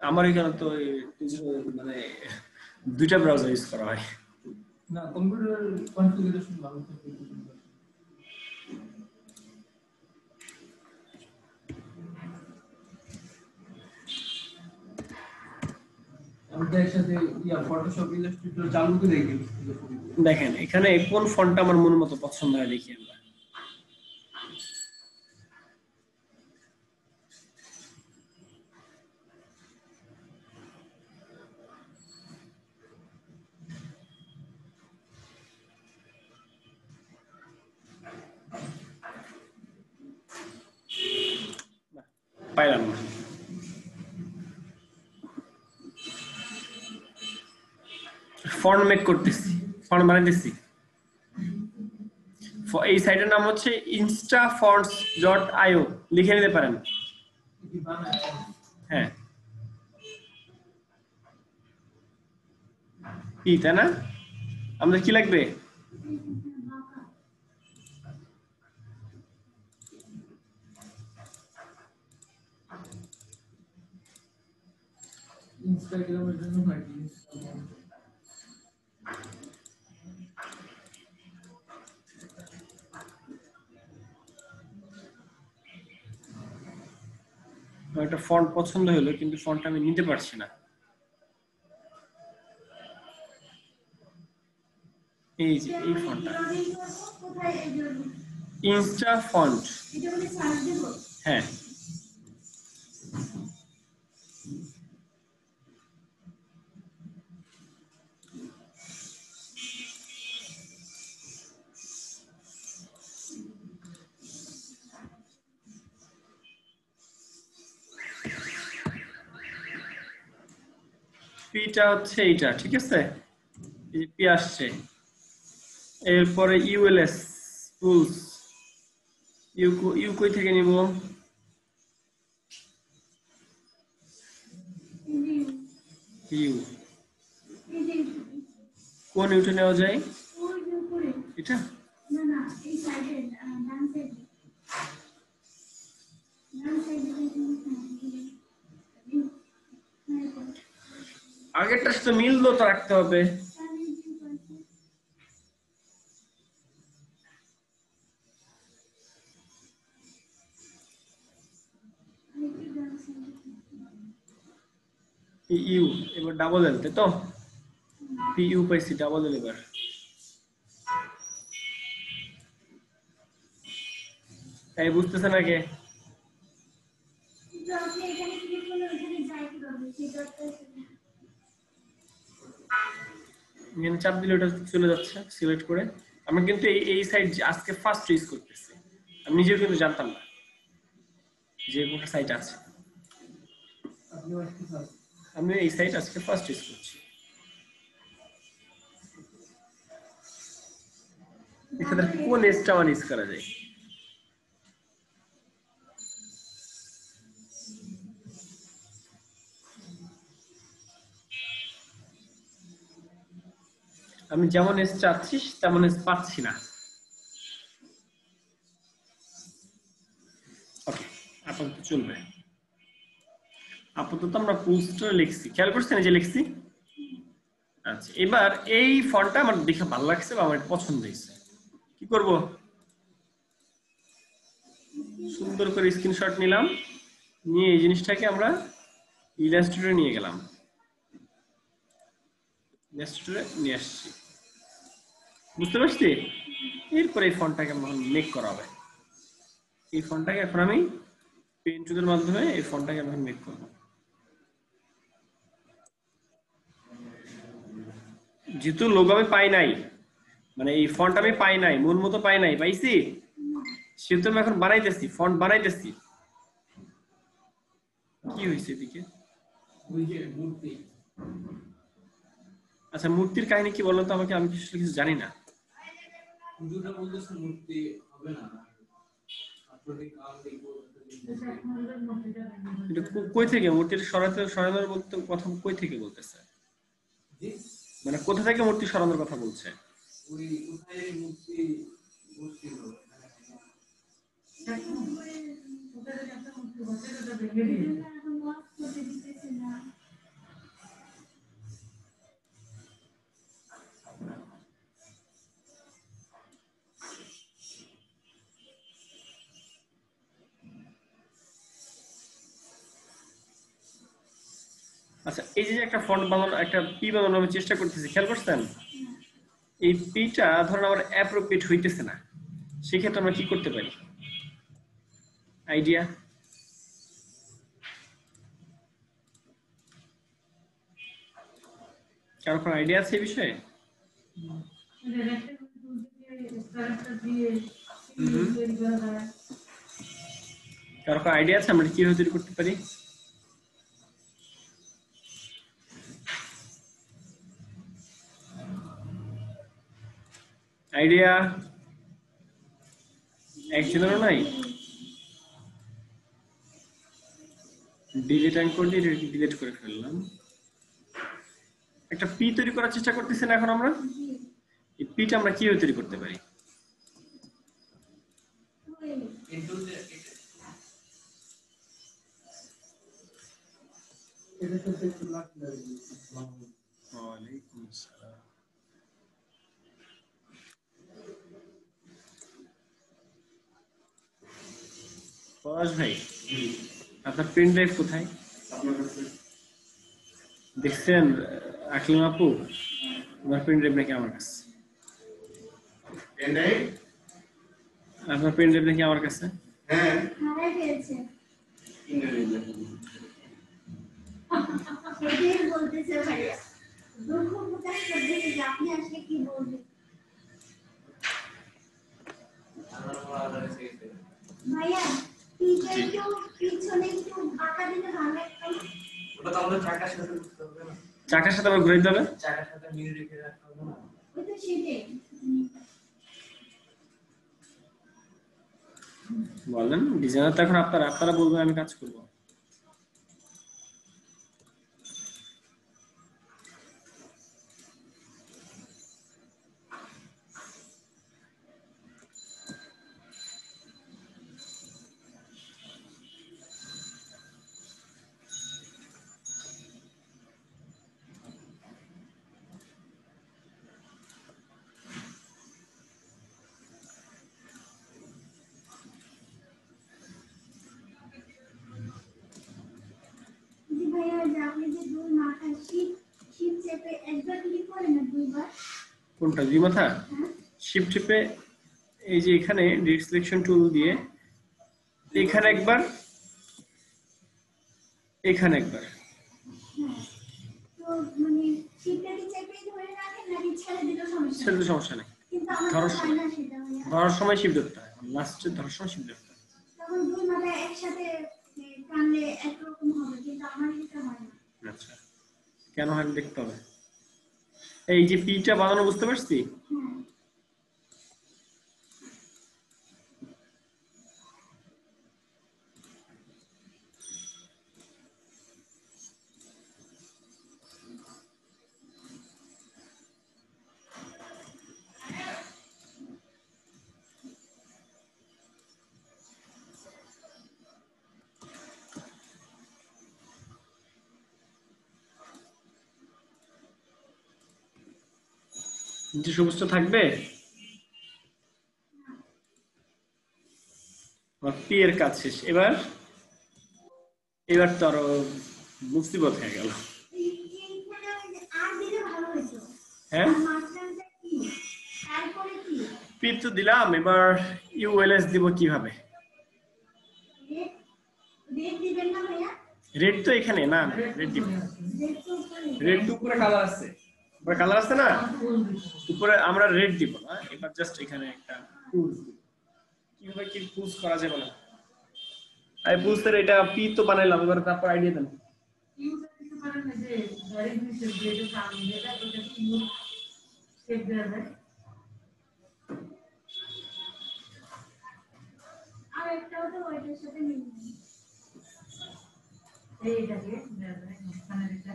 আমার এখানে তো মানে দুইটা ব্রাউজার ইউজ করা হয়। না, কম্পিউটার কনফিগারেশন ভালো থাকে। আমি একসাথে ফটোশপ ইলাস্ট্রেটর চালু করে রেখে দেখেন এখানে কোন ফন্টটা আমার মন মতো পছন্দ হয় দেখি আমরা। পাইলাম না। ফন্ট মেক করতেছি, ফন্ট বানাইতেছি। এই সাইটের নাম হচ্ছে instafonts.io, লিখে নিতে পারেন। হ্যাঁ, কি তাই না? আমাদের কি লাগবে? ইনস্টাগ্রামের জন্য নাকি একটা ফন্ট পছন্দ হলো কিন্তু ফন্ট আমি নিতে পারছি না। এই যে এই ফন্টটা ইনস্টা ফন্ট, হ্যাঁ পিটা হচ্ছে এইটা, ঠিক আছে, এই পি আসছে। এরপরে ইউএলএস টুলস, ইউ কই থেকে নিব? ইউ, কোন ইউটা নেওয়া যায়? এটা না না, এই সাইডে ডান সাইডে আগেরটার সাথে মিল তো রাখতে হবে। ইউ এবার ডাবল এল, তাই তো? পি ইউ পাইছি, ডাবল এল এবার। তাই বুঝতেছে না কে? কিন্তু আপনি এখানে ক্লিক করলে ওখানে যায় কিভাবে সেটা তো এখানে চাপ দিলে ওটা চলে যাচ্ছে সিলেক্ট করে। আমি কিন্তু এই সাইট আজকে ফার্স্ট ইউজ করতেছি, আমি নিজেও কিন্তু জানতাম না যে কোনো সাইট আছে। আমি এই সাইট আজকে ফার্স্ট ইউজ করছি। এখানে কোন এসটা আমার ইউজ করা যায়? আমি যেমন এস চাচ্ছি তেমন এস পাচ্ছি না। ওকে, আপাতত চলবে। আপাতত আমরা পোস্টার লিখছি, খেয়াল করছেন এই যে লিখছি। আচ্ছা, এবার এই ফন্টটা আমার দেখে ভালো লাগছে বা আমার পছন্দ হয়েছে, কি করব? সুন্দর করে স্ক্রিনশট নিলাম, নিয়ে এই জিনিসটাকে আমরা ইলাস্ট্রেটরে নিয়ে গেলাম, ইলাস্ট্রেটরে নিয়ে আসছি। বুঝতে পারছি? এরপরে এই ফন্টটাকে আমার মেক করা হবে। এই ফন্টটাকে এখন আমি পেন টুলের মাধ্যমে এই ফন্টটাকে এখন মেক করব। যেহেতু লোগো আমি পাই নাই, মানে এই ফন্ট আমি পাই নাই, মন মতো পাই নাই, পাইছি সেহেতু আমি এখন বানাইতেছি, ফন্ট বানাইতেছি। কি হয়েছে এদিকে? আচ্ছা, মূর্তির কাহিনী কি বলতো আমাকে, আমি কিছু জানি না। মূর্তি হবে না, কই থেকে মূর্তিটা সরানোর বলতে কথা, কই থেকে বলতেছে? মানে কোথা থেকে মূর্তি সরানোর কথা বলছে? ওই কোথায় মূর্তি বসছিল এখন ওয়াক করতে দিতেছে না। আচ্ছা, এই যে একটা ফন্ট বানানো, একটা পি বানানোর আমি চেষ্টা করতেছি, খেয়াল করছেন? এই পিটা ধরুন আমার অ্যাপ্রোপ্রিয়েট হইতেছে না, সেক্ষেত্রে আমরা কি করতে পারি? আইডিয়া? কারো কোনো আইডিয়া আছে এই বিষয়ে? কারো কোনো আইডিয়া আছে আমরা কিভাবে তৈরি করতে পারি? আইডিয়া একজনেরও নাই? ডিলিট অ্যাঙ্কর দিয়ে ডিলিট করে ফেললাম। একটা পি তৈরি করার চেষ্টা করতেছি না এখন আমরা? এই পিটা আমরা কিভাবে তৈরি করতে পারি? ওয়ালাইকুম আসসালাম। পলাশ ভাই, আপনার পেন ড্রাইভ কোথায় দেখছেন? আকলিম আপু, আমার পেন ড্রাইভ নাকি আমার কাছে। আপনার পেন ড্রাইভ নাকি আমার কাছে। হ্যাঁ হারাই ফেলছে, সেটাই বলতেছে ভাইয়া। দুঃখ প্রকাশ করতেছে যে আপনি আসলে কি বলবেন। ভাইয়া পিঠে একটু পিছনে একটু বাঁকা দিলে ভালো লাগতো। ওটা তো আমাদের চাকার সাথে করতে হবে না, চাকার সাথে আবার ঘুরে দিতে হবে, চাকার সাথে মিল রেখে রাখতে হবে না। ওই তো সেটাই বলেন। ডিজাইনার তো এখন আপনারা বলবেন, আমি কাজ করবো। কোনটা দুই মাথা? শিফট টিপে এই যে এখানে ডিরেক্ট সিলেকশন টুল দিয়ে এখানে একবার, এখানে একবার। তো মানে শিপটা কি চেপেই ধরে রাখেন নাকি ছেড়ে দিলেও সমস্যা ছেড়ে দিলে সমস্যা নেই, কিন্তু আমার তো ধরার হয় না সেটা ভাইয়া। ধরার সময় শিফট ধরতে হয়, লাস্টে ধরার সময় শিফট ধরতে হয়। তখন দুই মাথা একসাথে টানলে একরকম হবে কিন্তু আমার এটা হয় না। আচ্ছা, কেন হয় না দেখতে হবে। এই যে পিটা বানানো বুঝতে পারছি? হ্যাঁ নিচে সবুজটা থাকবে, পি এর কাজ শেষ। এবার এবার তো আরো মুসিবত হয়ে গেল। এইখানে আর দিলে ভালো হতো। হ্যাঁ আর মাঝখানটা কি তারপরে কি পি তো দিলাম, এবার ইউএলএস দিব কিভাবে? রেড রেড দিবেন না ভাইয়া? রেড তো এখানে না, রেড দিব। রেড তো উপরে রেড তো উপরে কালার আছে, উপরে কালার আছে না, উপরে আমরা রেড দিব না। এবার জাস্ট এখানে একটা পুজ দিব। কিভাবে কি পুজ করা যাবে না? আই পুজের এটা পি তো বানাইলাম, এবার তারপর আইডিয়া দেন। ইউজ করতে পারেন না যে ডাইরেক্ট নিচে যেটা সামনে যেটা ওটা ইউজ সেভ দেওয়া যায়। আর একটাও তো ওইটার সাথে মিল নেই। এইটাকে দেওয়া যায় মাঝখানে যেটা।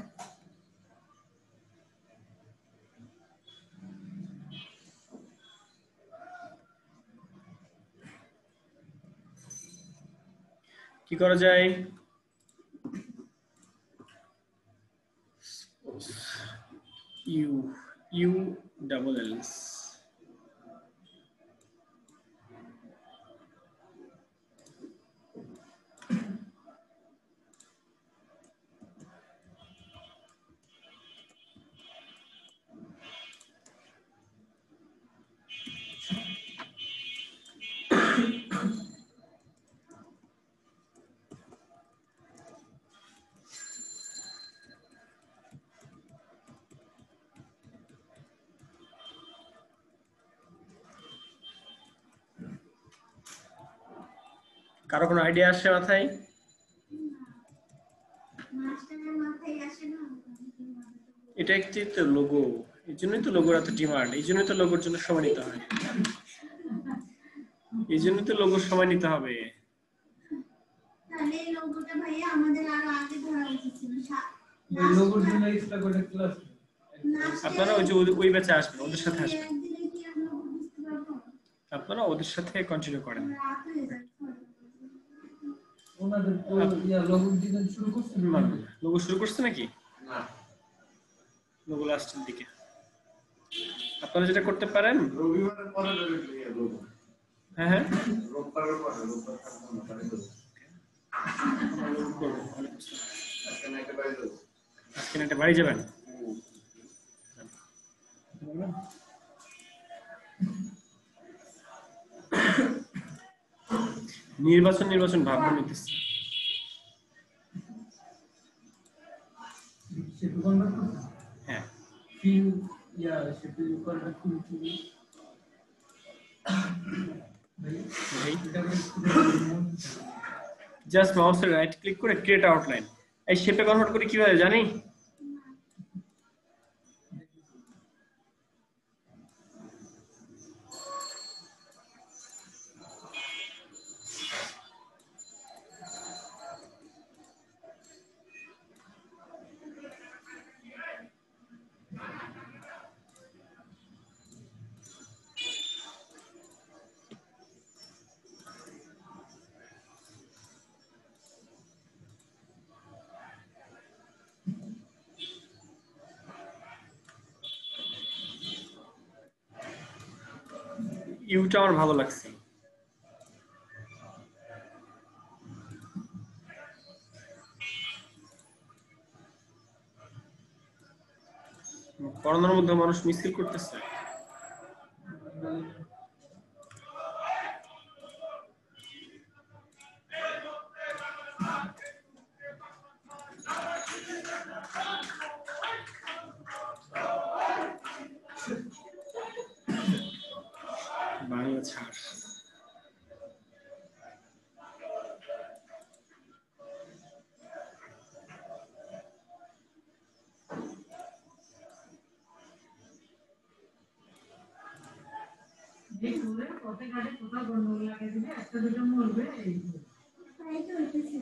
কি করা যায়? ইউ ইউ ডাবল এলস কারো কোনো আইডিয়া আসছে মাথায়? মাস্টারের মাথায় আসে না। এটা একটি তো লোগো, এই জন্যই তো লোগোর এত ডিমান্ড, এই জন্যই তো লোগোর জন্য সময় নিতে হয়, এই জন্যই তো লোগোর সময় নিতে হবে। তাহলে এই লোগোটা ভাইয়া আমাদের আরো আগে ধরা উচিত ছিল। এই লোগোর জন্য এক্সট্রা করে ক্লাস। আপনারা ওই যে ওই ব্যাচে আসবেন, ওদের সাথে আসবেন, একদিনে কি আমরা বুঝতে পারবো? আপনারা ওদের সাথে কন্টিনিউ করেন। রাত হয়ে যাচ্ছে। ওনাদের তো লোগো ডিজাইন শুরু করছিল না। লোগো শুরু করছে নাকি? না লোগো লাস্টের দিকে। আপনারা যেটা করতে পারেন, রবিবারের পরে দেবো। হ্যাঁ হ্যাঁ রোববারের পরে, রোববার থাকবো না, বাড়ি দেবো। আজকে নাইটে বাড়ি দেবো। আজকে একটা বাড়ি যাবেন? নির্বাচন ভাবনা নিতেছে। সেটু কনভার্ট করতে হ্যাঁ ফিল সেটু করাটা খুব জাস্ট মাউসের রাইট ক্লিক করে ক্রিয়েট আউটলাইন, এই শেপে কনভার্ট করে কিভাবে জানি? ইউটা আমার ভালো লাগছে। করোনার মধ্যে মানুষ মিছিল করতেছে। টাকা ছাড়। যে করে পথে ঘাটে কোথাও গন্ডগোল লাগিয়ে দিবে, একটা দুটো মরবে, এই তাই তো হইতেছে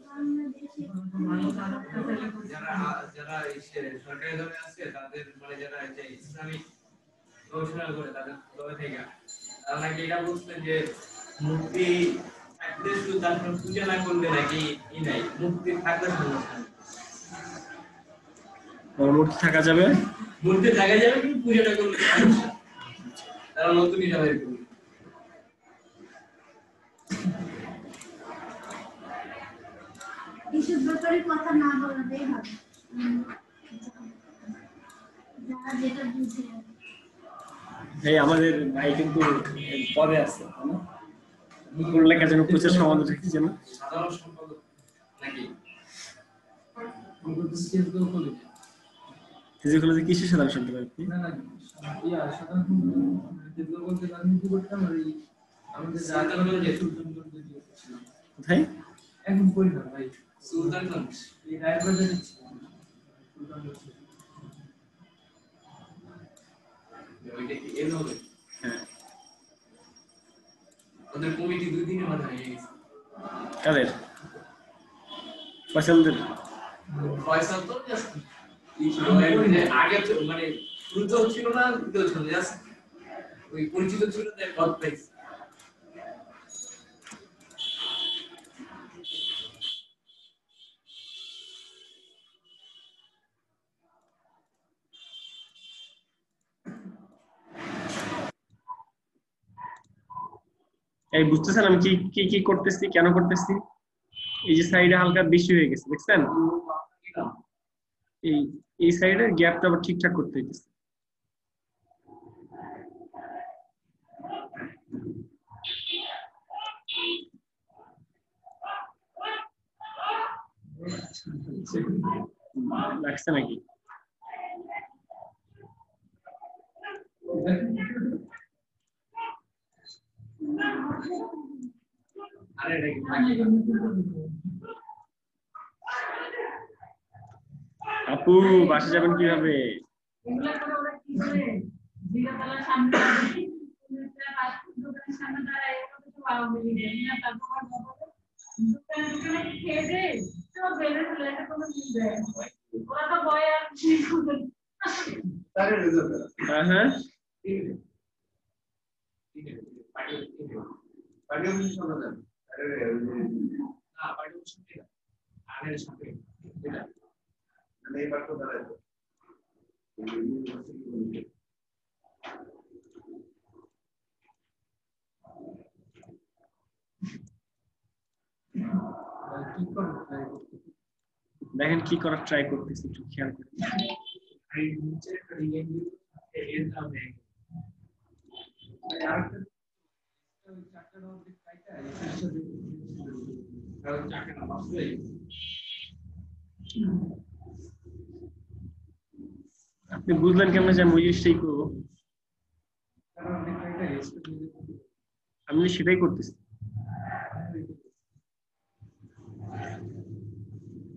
বাংলাদেশে মানুষ আর একটা ছেলে করছে। যারা যারা এই সরকারি দলে আছে তাদের মানে যারা এই যে ইসলামিক গবেষণা করে তাদের দলে থেকে তারা নাকি এটা বলছে যে মূর্তি থাকলে শুধু তারপর পূজা না করলে নাকি ই নাই, মূর্তি থাকলে সমস্যা নেই। মূর্তি থাকা যাবে, মূর্তি থাকা যাবে কিন্তু পূজাটা করলে সমস্যা। তারা নতুন এটা বের করবে। এইসব ব্যাপারে কথা না বলাটাই ভালো। যারা যেটা বুঝে এই আমাদের ভাই কিন্তু পদে আছে, তাই না? পড়ালেখা যেন প্রচার সমাজ রেখেছে যেন সাধারণ সম্পাদক নাকি ফিজিক্যাল কিসের সাধারণ শুনতে পারবি? না না ইয়া সাধারণত যেগুলো বলতে রাজনীতি করতাম আর এই আমাদের রাজনীতি যে সুলতানগঞ্জ দিয়ে ছিলাম কোথায়? এখন করি না ভাই, সুলতানগঞ্জ এই রায়বাজারে ছিলাম সুলতানগঞ্জ। ওইটা কি এলো? হ্যাঁ। ওদের কমিটি 2 দিনের মাথায় হয়ে গেছে। কাদের? ফয়সালদের? ফয়সাল তো জাস্ট আগে তো মানে শুরুতেও ছিল না, দিতেও ছিল না, জাস্ট ওই পরিচিত ছিল তাই পদ পাইছে। এই বুঝতেছেন আমি কি কি কি করতেছি, কেন করতেছি? এই যে সাইডে হালকা বেশি হয়ে গেছে, দেখছেন? এই এই সাইডের গ্যাপটা আবার ঠিকঠাক করতে হইতেছে। লাগছে নাকি? আরে এটা কি আপু বাসা যাবেন কিভাবে? এগুলা করে ওরা কি করে জিরাতলার সামনে দাঁড়িয়ে ফাস্টফুড দোকানের সামনে দাঁড়ায় এগুলো তো আওয়ামী লীগের না, তারপর আর দোকানে খেয়ে দে তো বেড়ে চলে, এটা কোনো ঠিক দেয় ওরা তো ভয় আর কি করে। তারে রেজাল্ট হ্যাঁ হ্যাঁ পাঠিয়ে শোনা যাবে। আরে না পাঠিয়ে শুনতে না আনের সাথে এটা মানে এই পাঠটা দাঁড়ায় তো কি করব দেখেন কি করার ট্রাই করতেছি, একটু খেয়াল করেন। এই নিচে একটা রিয়েল এর নামে আরেকটা চারটা মধ্যে কাইটা এর সাথে কারণ চারটা মাসে আপনি বুঝলেন কেমন যে আমি ওই জিনিসটাই করবো? কারণ কাইটা এসে আমি সেটাই করতেছি।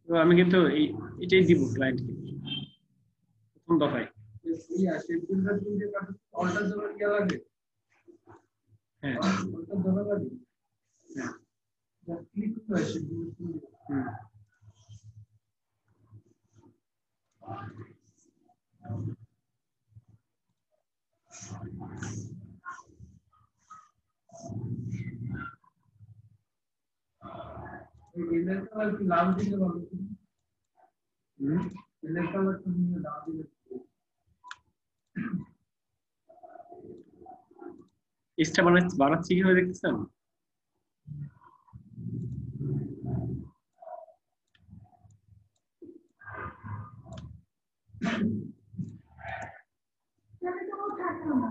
তো আমি কিন্তু এটাই দিব ক্লায়েন্টকে প্রথম দফায়। ইয়া শেডুলটা দিতে কাছে অল্টার জন্য কি লাগে? হ্যাঁ অল্টার জন্য লাগে হ্যাঁ যা ক্লিক করে শেডুল হুম। এদের কালার কি লাল দিতে পারবে? হুম। এদের কালার কি লাল দিতে এক্সট্রা বানাচ্ছি কিভাবে দেখতেছেন? তাহলে তো ও থাকলো না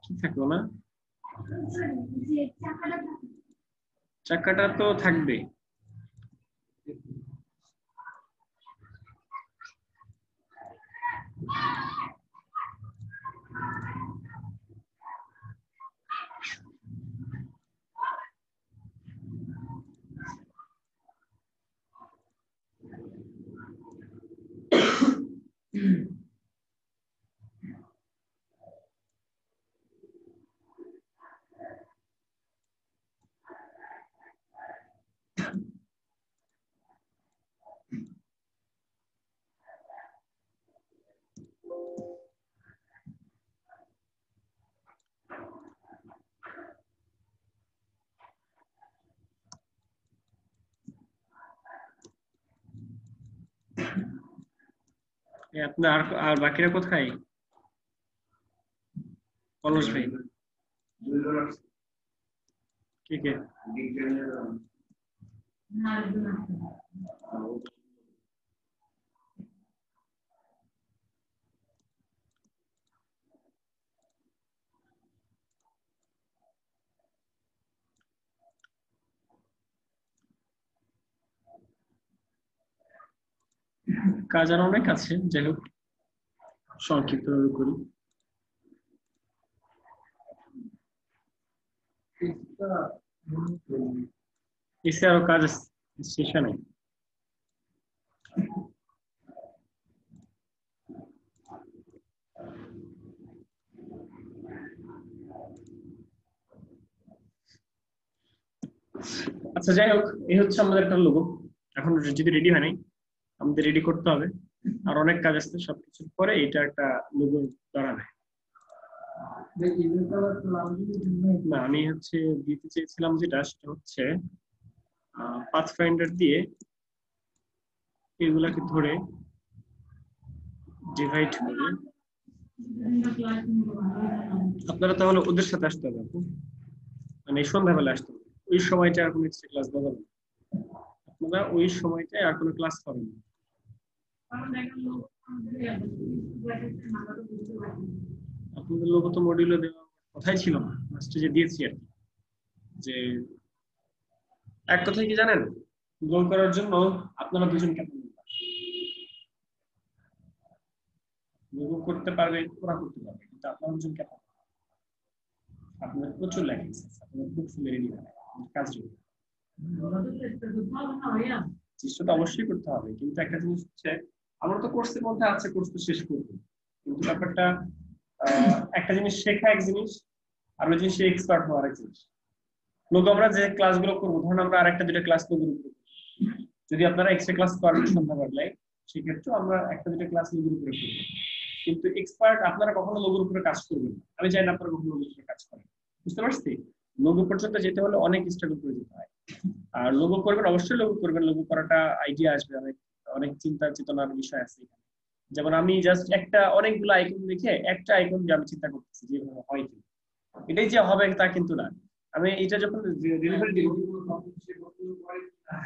কি থাকলো না? যে চাকাটা থাকলো। চাকাটা তো থাকবে। আপনার আর বাকিরা কোথায়? পলাশ ভাই কে কে? না একদম কাজ আর অনেক আছে, যাই হোক সংক্ষিপ্ত করি। এসে আরো কাজ আছে, শেষে নেই। আচ্ছা যাই হোক, এই হচ্ছে আমাদের একটা লোগো। এখন যদি রেডি হয় নাই, আমাদের রেডি করতে হবে, আর অনেক কাজ আছে। সবকিছুর পরে এটা একটা লোগো দাঁড়াবে। না আমি হচ্ছে দিতে চেয়েছিলাম যেটা, সেটা হচ্ছে পাথফাইন্ডার দিয়ে এগুলাকে ধরে ডিভাইড করে। আপনারা তাহলে ওদের সাথে আসতে হবে, মানে সন্ধ্যাবেলা আসতে হবে। ওই সময়টা আর কোনো এক্সট্রা ক্লাস দেওয়া যাবে না, আপনারা ওই সময়টায় আর কোনো ক্লাস পাবেন না। আপনাদের লোগো তো মডিউলে দেওয়ার কথাই ছিল না, লাস্টে যে দিয়েছি আর কি। যে এক কথায় কি জানেন, গোল করার জন্য আপনারা দুজন ক্যাপ্টেন লোগো করতে পারবে, ওরা করতে পারবে, কিন্তু আপনারা দুজন ক্যাপ্টেন। আপনাদের প্রচুর ল্যাকিং আছে, আপনাদের খুব ফুলে রেডি হবে কাজ রেডি। চেষ্টা তো অবশ্যই করতে হবে, কিন্তু একটা জিনিস হচ্ছে আমরা তো কোর্সের মধ্যে আছে, কোর্স তো শেষ করবো, কিন্তু ব্যাপারটা একটা জিনিস শেখা এক জিনিস, আর ওই জিনিসে এক্সপার্ট হওয়ার এক জিনিস। লোগো আমরা যে ক্লাসগুলো করবো, ধরুন আমরা আরেকটা দুটো ক্লাস লোগোর উপরে, যদি আপনারা এক্সট্রা ক্লাস করেন সন্ধ্যাবেলায়, সেক্ষেত্রে আমরা একটা দুটো ক্লাস লোগোর উপরে করবো। কিন্তু এক্সপার্ট আপনারা কখনো লোগোর উপরে কাজ করবেন না। আমি চাই না আপনারা কখনো লোগোর উপরে কাজ করেন, বুঝতে পারছি? লোগো পর্যন্ত যেতে হলে অনেক স্ট্রাগল করে যেতে হয়। আর লোগো করবেন, অবশ্যই লোগো করবেন, লোগো করাটা আইডিয়া আসবে, অনেক অনেক চিন্তা চেতনার বিষয় আছে এখানে। যেমন আমি জাস্ট একটা অনেকগুলো আইকন দেখে একটা আইকন দিয়ে আমি চিন্তা করতেছি যে হয় কি, এটাই যে হবে তা কিন্তু না। আমি এটা যখন ডেলিভারি দিব,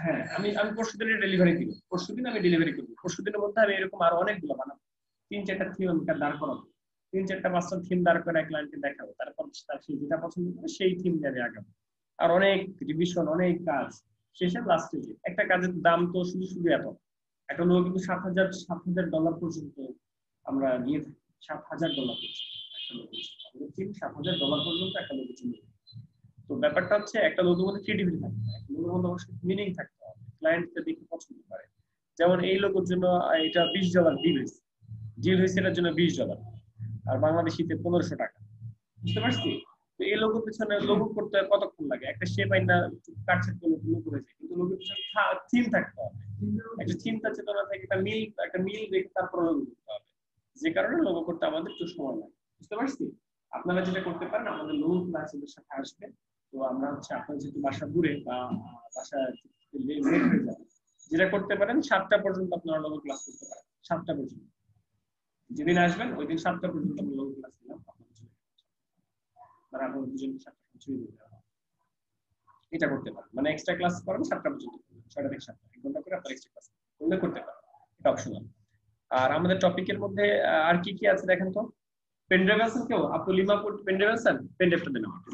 হ্যাঁ আমি আমি পরশুদিনের ডেলিভারি দিব, পরশুদিন আমি ডেলিভারি করবো। পরশুদিনের মধ্যে আমি এরকম আরো অনেকগুলো বানাবো, 3-4টা থিম আমি দাঁড় করাবো, 3-4টা-5টা থিম দাঁড় করে ক্লায়েন্টকে দেখাবো, তারপর সে যেটা পছন্দ করে সেই থিম দিয়ে আমি আগাবো। আর অনেক রিভিশন, অনেক কাজ, শেষে লাস্টে একটা কাজের দাম তো শুধু শুধু এত, একটা লোক কিন্তু $7,000 পর্যন্ত আমরা নিয়ে থাকি। $7,000 $7,000 পর্যন্ত একটা লোকের জন্য। তো ব্যাপারটা হচ্ছে একটা লোকের মধ্যে ক্রিয়েটিভিটি থাকতে হবে, একটা লোকের মধ্যে অবশ্যই মিনিং থাকতে হবে, ক্লায়েন্টকে দেখে পছন্দ করে। যেমন এই লোকের জন্য এটা $20 ডিল হয়েছে, এটার জন্য $20, আর বাংলাদেশিতে 1500 টাকা, বুঝতে পারছি? তো এই লোগোর পিছনে লোগো করতে কতক্ষণ লাগে? একটা শেপ আইনা কাটছেট করলে লোগো হয়ে যায়, কিন্তু লোগোর পিছনে থিম থাকতে হবে, একটা চিন্তা চেতনা থেকে একটা মিল দেখে তারপর লোগো করতে হবে, যে কারণে লোগো করতে আমাদের একটু সময় লাগে, বুঝতে পারছি? আপনারা যেটা করতে পারেন, আমাদের লোগো ক্লাসের সাথে আসবে। তো আমরা হচ্ছে আপনার যেহেতু বাসা দূরে বা বাসা লেট হয়ে যাবে, যেটা করতে পারেন 7টা পর্যন্ত আপনারা লোগো ক্লাস করতে পারেন। 7টা পর্যন্ত যেদিন আসবেন ওই দিন 7টা পর্যন্ত আমরা লোগো ক্লাস দিলাম, আপনারা আপনার দুজনকে 7টা ছুঁয়ে দিতে হবে, এটা করতে পারেন। মানে এক্সট্রা ক্লাস করেন 7টা পর্যন্ত, 6টা থেকে 7টা, 1 ঘন্টা করে আপনার এক্সট্রা ক্লাস করলে করতে পারেন, এটা অপশনাল। আর আমাদের টপিকের মধ্যে আর কি কি আছে দেখেন তো। পেন ড্রাইভ আছেন কেউ? আপনি লিমা পেন ড্রাইভ আছেন? পেন ড্রাইভটা দেন আমাকে।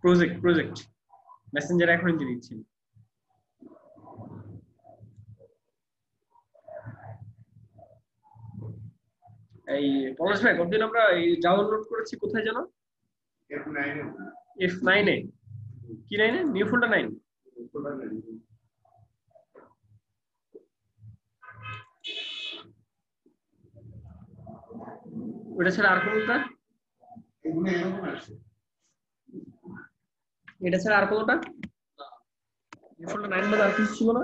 প্রজেক্ট মেসেঞ্জার এখন দিয়ে দিচ্ছি। এই পলাশ ভাই, কতদিন আমরা এই ডাউনলোড করেছি কোথায় জানো? F9 এ। কি 9 এ? New folder 9। ওটা ছাড়া আর কোনটা? এটা ছাড়া আর কোনটা? নিউ ফোল্ডার 9 বাদে আর কিছু ছিল না?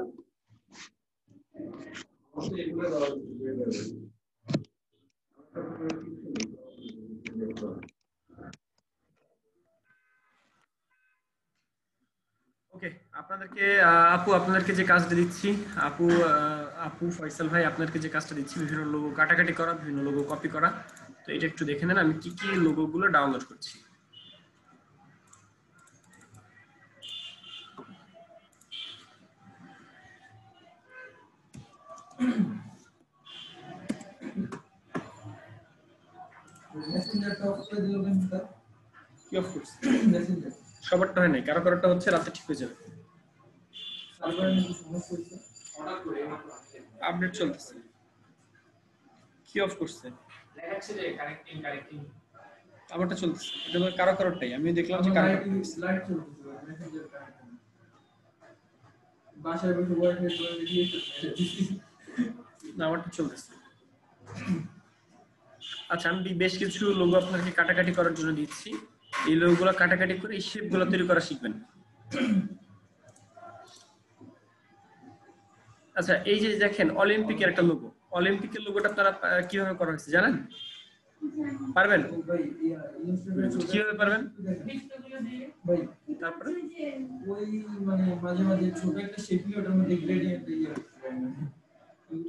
ওকে, আপনাদেরকে আপনাদেরকে যে কাজটা দিচ্ছি, আপু ফয়সাল ভাই, আপনাদেরকে যে কাজটা দিচ্ছি বিভিন্ন লোগো কাটাকাটি করা, বিভিন্ন লোগো কপি করা। তো এটা একটু দেখে নেন আমি কি কি লোগো গুলো ডাউনলোড করছি। কি অফ করছি? সবারটা হয় নাই, কারো কারোটা হচ্ছে, রাতে ঠিক হয়ে যাবে। আপডেট চলতেছে। কি অফ করছে? দেখাচ্ছে যে কানেক্টিং কানেক্টিং আমারটা চলতেছে, এটা তো কারো কারোটাই আমি দেখলাম যে কারো লাইট চলতেছে মেসেঞ্জার কানেক্ট বাসায় বসে ওয়াইফাই করে দিয়েছে না, আমারটা চলতেছে। আচ্ছা, আমি বেশ কিছু লোগো আপনাকে কাটাকাটি করার জন্য দিচ্ছি। এই লোগোগুলো কাটাকাটি করে এই শেপগুলো তৈরি করা শিখবেন। আচ্ছা, এই যে দেখেন অলিম্পিকের একটা লোগো, অলিম্পিকের লোগোটা আপনারা কিভাবে করা হয়েছে জানেন? পারবেন? ভাই কিভাবে পারবেন? ডিসপ্লেগুলো দিয়ে ভাই তারপরে ওই মানে মাঝে মাঝে ছোট একটা শেপ নিয়ে ওটার মধ্যে গ্রেডিয়েন্ট দিয়ে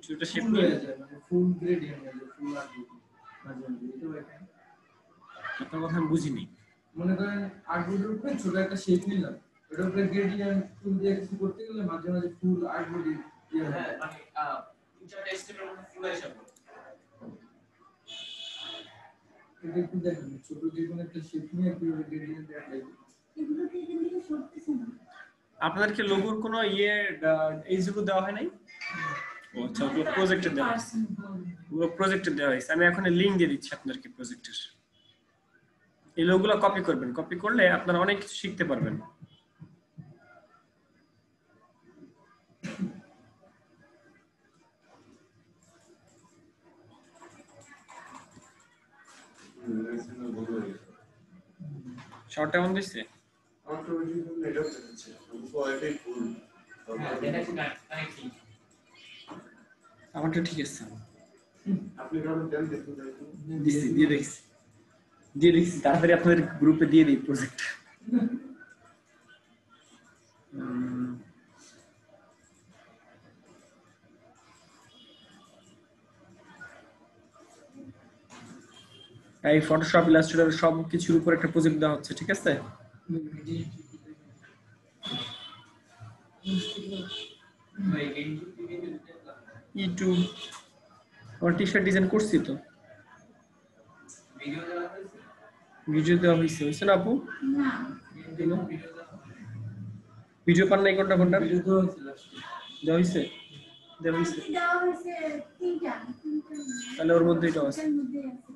ছোট শেপ ফুল নিয়ে হয়ে যায় মানে ফুল গ্রেডিয়েন্ট হয়ে যায় ফুল আর মাঝে মাঝে এটা একটা আপনার কথা আমি বুঝিনি। মনে করেন আর্টবোর্ডের উপরে ছোট একটা শেপ নিলাম ওটার উপরে গ্রেডিয়েন্ট ফুল দিয়ে কিছু করতে গেলে মাঝে মাঝে ফুল আর্টবোর্ডে হ্যাঁ মানে তিন-চারটা স্টেপের মধ্যে ফুল এসে যাবে। এটা একটু দেখেন ছোট যে কোনো একটা শেপ নিয়ে কিভাবে গ্রেডিয়েন্ট দেওয়া যায় এগুলোকে এখান থেকে সরতেছে না। আপনাদেরকে লোগোর কোনো এইগুলো দেওয়া হয় নাই? ও আচ্ছা, ওগুলো প্রজেক্টে দেওয়া হয়েছে। ওগুলো প্রজেক্টে দেওয়া হয়েছে। আমি এখন লিংক দিয়ে দিচ্ছি আপনাদেরকে প্রজেক্টের। এই লোগোগুলো কপি করবেন, কপি করলে আপনারা অনেক কিছু শিখতে পারবেন। শর্টটা অন দিচ্ছে? হ্যাঁ দেখাচ্ছে কানেক্টিং আমারটা ঠিক আছে। আপনি কারণ দেন দেখুন দিচ্ছি, দিয়ে দেখছি তাড়াতাড়ি আপনাদের গ্রুপে দিয়ে দিই প্রজেক্ট। তাই ফটোশপ ইলাস্ট্রেটর সব কিছুর উপর একটা প্রজেক্ট দেওয়া হচ্ছে, ঠিক আছে? ইটু আমার টি-শার্ট ডিজাইন করছি তো, ভিডিও দেওয়া হয়েছে ভিডিও দেওয়া হয়েছে, হয়েছে না আপু? না, ভিডিও পান নাই কোনটা কোনটা ভিডিও তো ছিল দেওয়া হয়েছে? দেওয়া হয়েছে, দেওয়া হয়েছে তিনটা। তাহলে ওর মধ্যে এটা আছে। এটার মধ্যে আছে।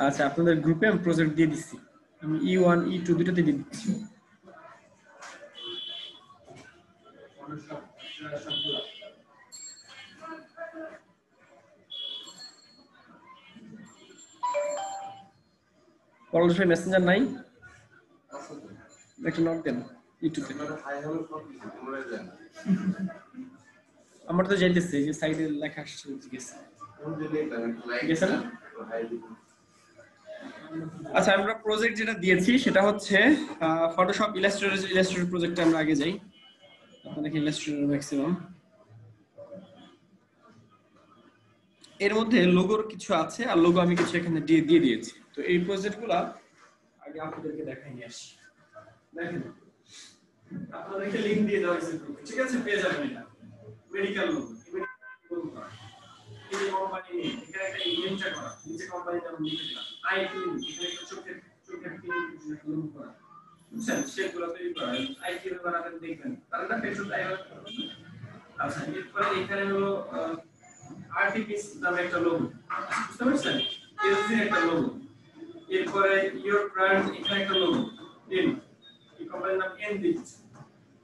আচ্ছা, আপনাদের গ্রুপে আমি প্রজেক্ট দিয়ে দিচ্ছি, আমি E1 E2 দুটোতে দিয়ে দিচ্ছি। পরলোশে মেসেঞ্জার নাই, একটা নক দেন ইউটিউবে। আমার তো যাইতেছে, এই যে সাইডে লেখা আসছে গেছে, গেছে না? আচ্ছা, আমরা প্রজেক্ট যেটা দিয়েছি সেটা হচ্ছে ফটোশপ ইলাস্ট্রেটর প্রজেক্টে আমরা আগে যাই। আপনাদের ইলাস্ট্রেটর ম্যাক্সিমাম এর মধ্যে লোগোর কিছু আছে, আর লোগো আমি কিছু এখানে দিয়ে দিয়েছি। তো এই প্রজেক্টগুলো আগে আপনাদেরকে দেখাই নিয়ে আসি। দেখেন, আপনাদেরকে লিংক দিয়ে দেওয়া হয়েছে, ঠিক আছে? পেয়ে যাবেন এটা মেডিকেল লোগো, এই কোম্পানি এখানে একটা ইমেজটা করা, নিচে কোম্পানিটা আমি লিখে দিলাম আইটি, এখানে একটা চোখের ক্লিনিক লোগো করা, বুঝছেন? সেগুলো তৈরি করা আইটি এর বানাবেন, দেখবেন তাহলে পেছন ড্রাইভার। আচ্ছা, এরপরে এখানে হলো আর্টিপিস নামে একটা লোগো, বুঝতে পারছেন? এলসি একটা লোগো। এরপরে ইওর ব্র্যান্ড, এখানে একটা লোগো, এন এই কোম্পানির নাম এন দিচ্ছে।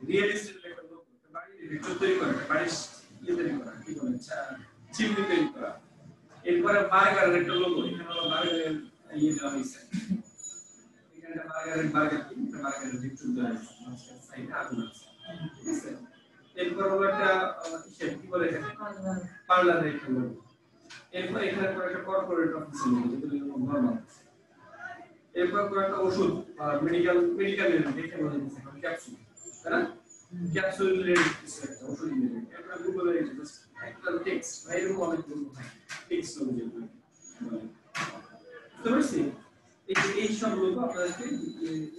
রিয়েল এস্টেট একটা লোগো, বাড়ি রিপোর্ট তৈরি করা, বাড়ির তৈরি করা, কি বলেন, চিমনি তৈরি করা। এরপরে বার্গারের একটা লোগো, এখানে হলো বার্গারের দেওয়া হয়েছে, এখানে বার্গারের রিপোর্ট দেওয়া হয়েছে, সাইডে আগুন আছে, ঠিক আছে? এরপর হলো একটা কি বলে এখানে পার্লারের একটা লোগো। এরপর এখানে একটা কর্পোরেট অফিসের লোগো, যেগুলো নরমাল। এরপর কোনো একটা ওষুধ মেডিকেল দেখে বলে দিচ্ছে ক্যাপসুল, তাই না? ক্যাপসুল রিলেটেড ওষুধ রিলেটেড। এরপর গুগলে একটা টেক্সট বা এরকম অনেকগুলো টেক্সট অনুযায়ী বুঝতে পারছি? এই সব লোক আপনাদেরকে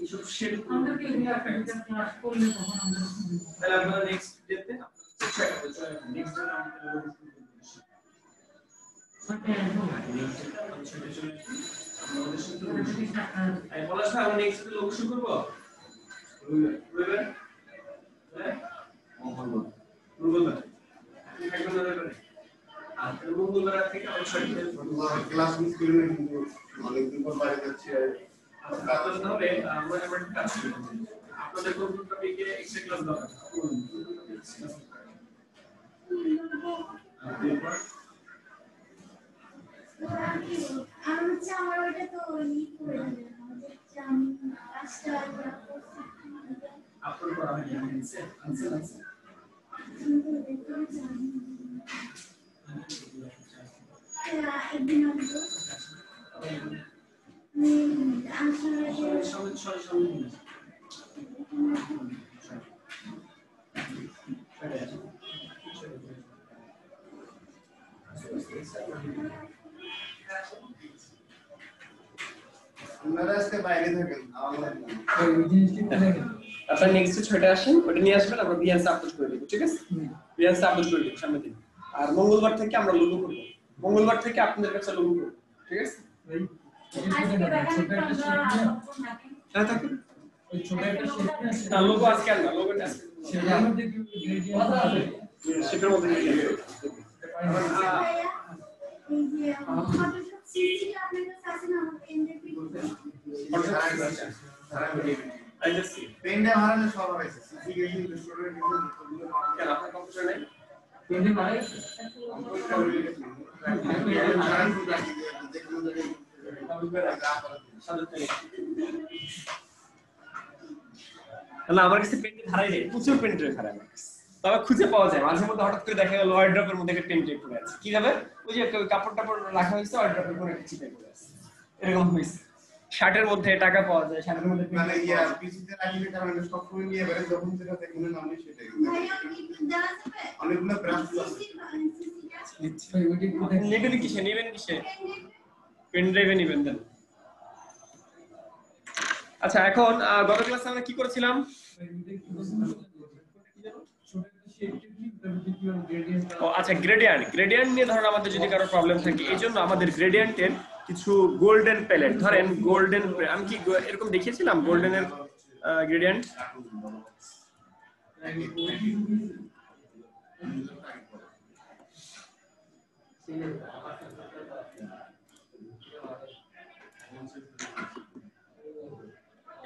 এই সব শেড আমাদেরকে এগুলো একটা ক্লাস করলে তখন আমরা তাহলে আপনারা নেক্সট ডেতে নেক্সট ডে আমি বলার সময় আমরা নেক্সট ডে লোক শুরু করবো রবিবার, হ্যাঁ মঙ্গলবার থাকবেন না রবিবারে। আর মঙ্গলবার থেকে আমরা 6 ক্লাস মিস করবেন কিন্তু অনেকদিন পর বাইরে যাচ্ছি আর তাহলে আমরা একটা কাজ করি, আপনাদের কোন টপিকে এক্সট্রা ক্লাস দরকার আর হচ্ছে আমার ওইটা তো ই করে দেবে, হচ্ছে আমি কাজটা আপলোড করা হয়নি নিচে আনসার একদিন আসবো আপনারা আজকে বাইরে থাকেন আমাদের ওই জিনিসটা দেখেন আপনার নেক্সট 6টা আসেন, ওটা নিয়ে আসবেন, আমরা বিয়ান্স আপলোড করে দেব, ঠিক আছে? বিয়ান্স আপলোড করে দেব সামনের দিন। আর মঙ্গলবার থেকে আমরা লোগো করব, মঙ্গলবার থেকে আপনাদের কাছে লোগো করব, ঠিক আছে? হ্যাঁ থাকে ওই ছোট একটা শেপ আছে না, লোগো আজকে আর না, লোগোটা আজকে সেটার মধ্যে কি গ্রেডিয়েন্ট সেটার মধ্যে কি এই যে ফটোশপ সিসি আপনার কাছে আছে না, আমাকে এনজেপি আই জাস্ট সি পেনটা হারালে সব হয়েছে সিসি গেছে স্টুডেন্ট কেন আপনার কম্পিউটার নাই? পেন্ডে মারা না, আমার কাছে পেন ধারাই নেই, প্রচুর পেন ড্রাইভ হারায় আমার কাছে। তবে খুঁজে পাওয়া যায়, মাঝে মধ্যে হঠাৎ করে দেখা গেল ওয়ার্ড ড্রপের মধ্যে একটা পেন ড্রাইভ পড়ে আছে। কিভাবে? ওই যে কাপড় টাপড় রাখা হয়েছে, ওয়ার্ড ড্রপের কোনো একটা চিপে পড়ে আছে, এরকম হয়েছে। শার্টের মধ্যে টাকা পাওয়া যায়, শার্টের মধ্যে pen মানে drive ইয়া পাওয়া যায়। পিসিতে রাখলে কারণে সব সময় নিয়ে বের যখন যেটা দেখুন আমি সেটাই ভাইয়া কি দেওয়া যাবে অনেকগুলো ব্রাঞ্চ আছে সিসিটা ওই ওইটা আপনি নেবেন কিসে? নেবেন কিসে? পেন ড্রাইভে নেবেন দেন। আচ্ছা, এখন গত ক্লাসে আমরা কি করেছিলাম? ও আচ্ছা, গ্রেডিয়েন্ট নিয়ে ধরুন আমাদের যদি কারো প্রবলেম থাকে, এই জন্য আমাদের গ্রেডিয়েন্টের কিছু গোল্ডেন প্যালেট, ধরেন গোল্ডেন, আমি কি এরকম দেখিয়েছিলাম গোল্ডেনের গ্রেডিয়েন্ট?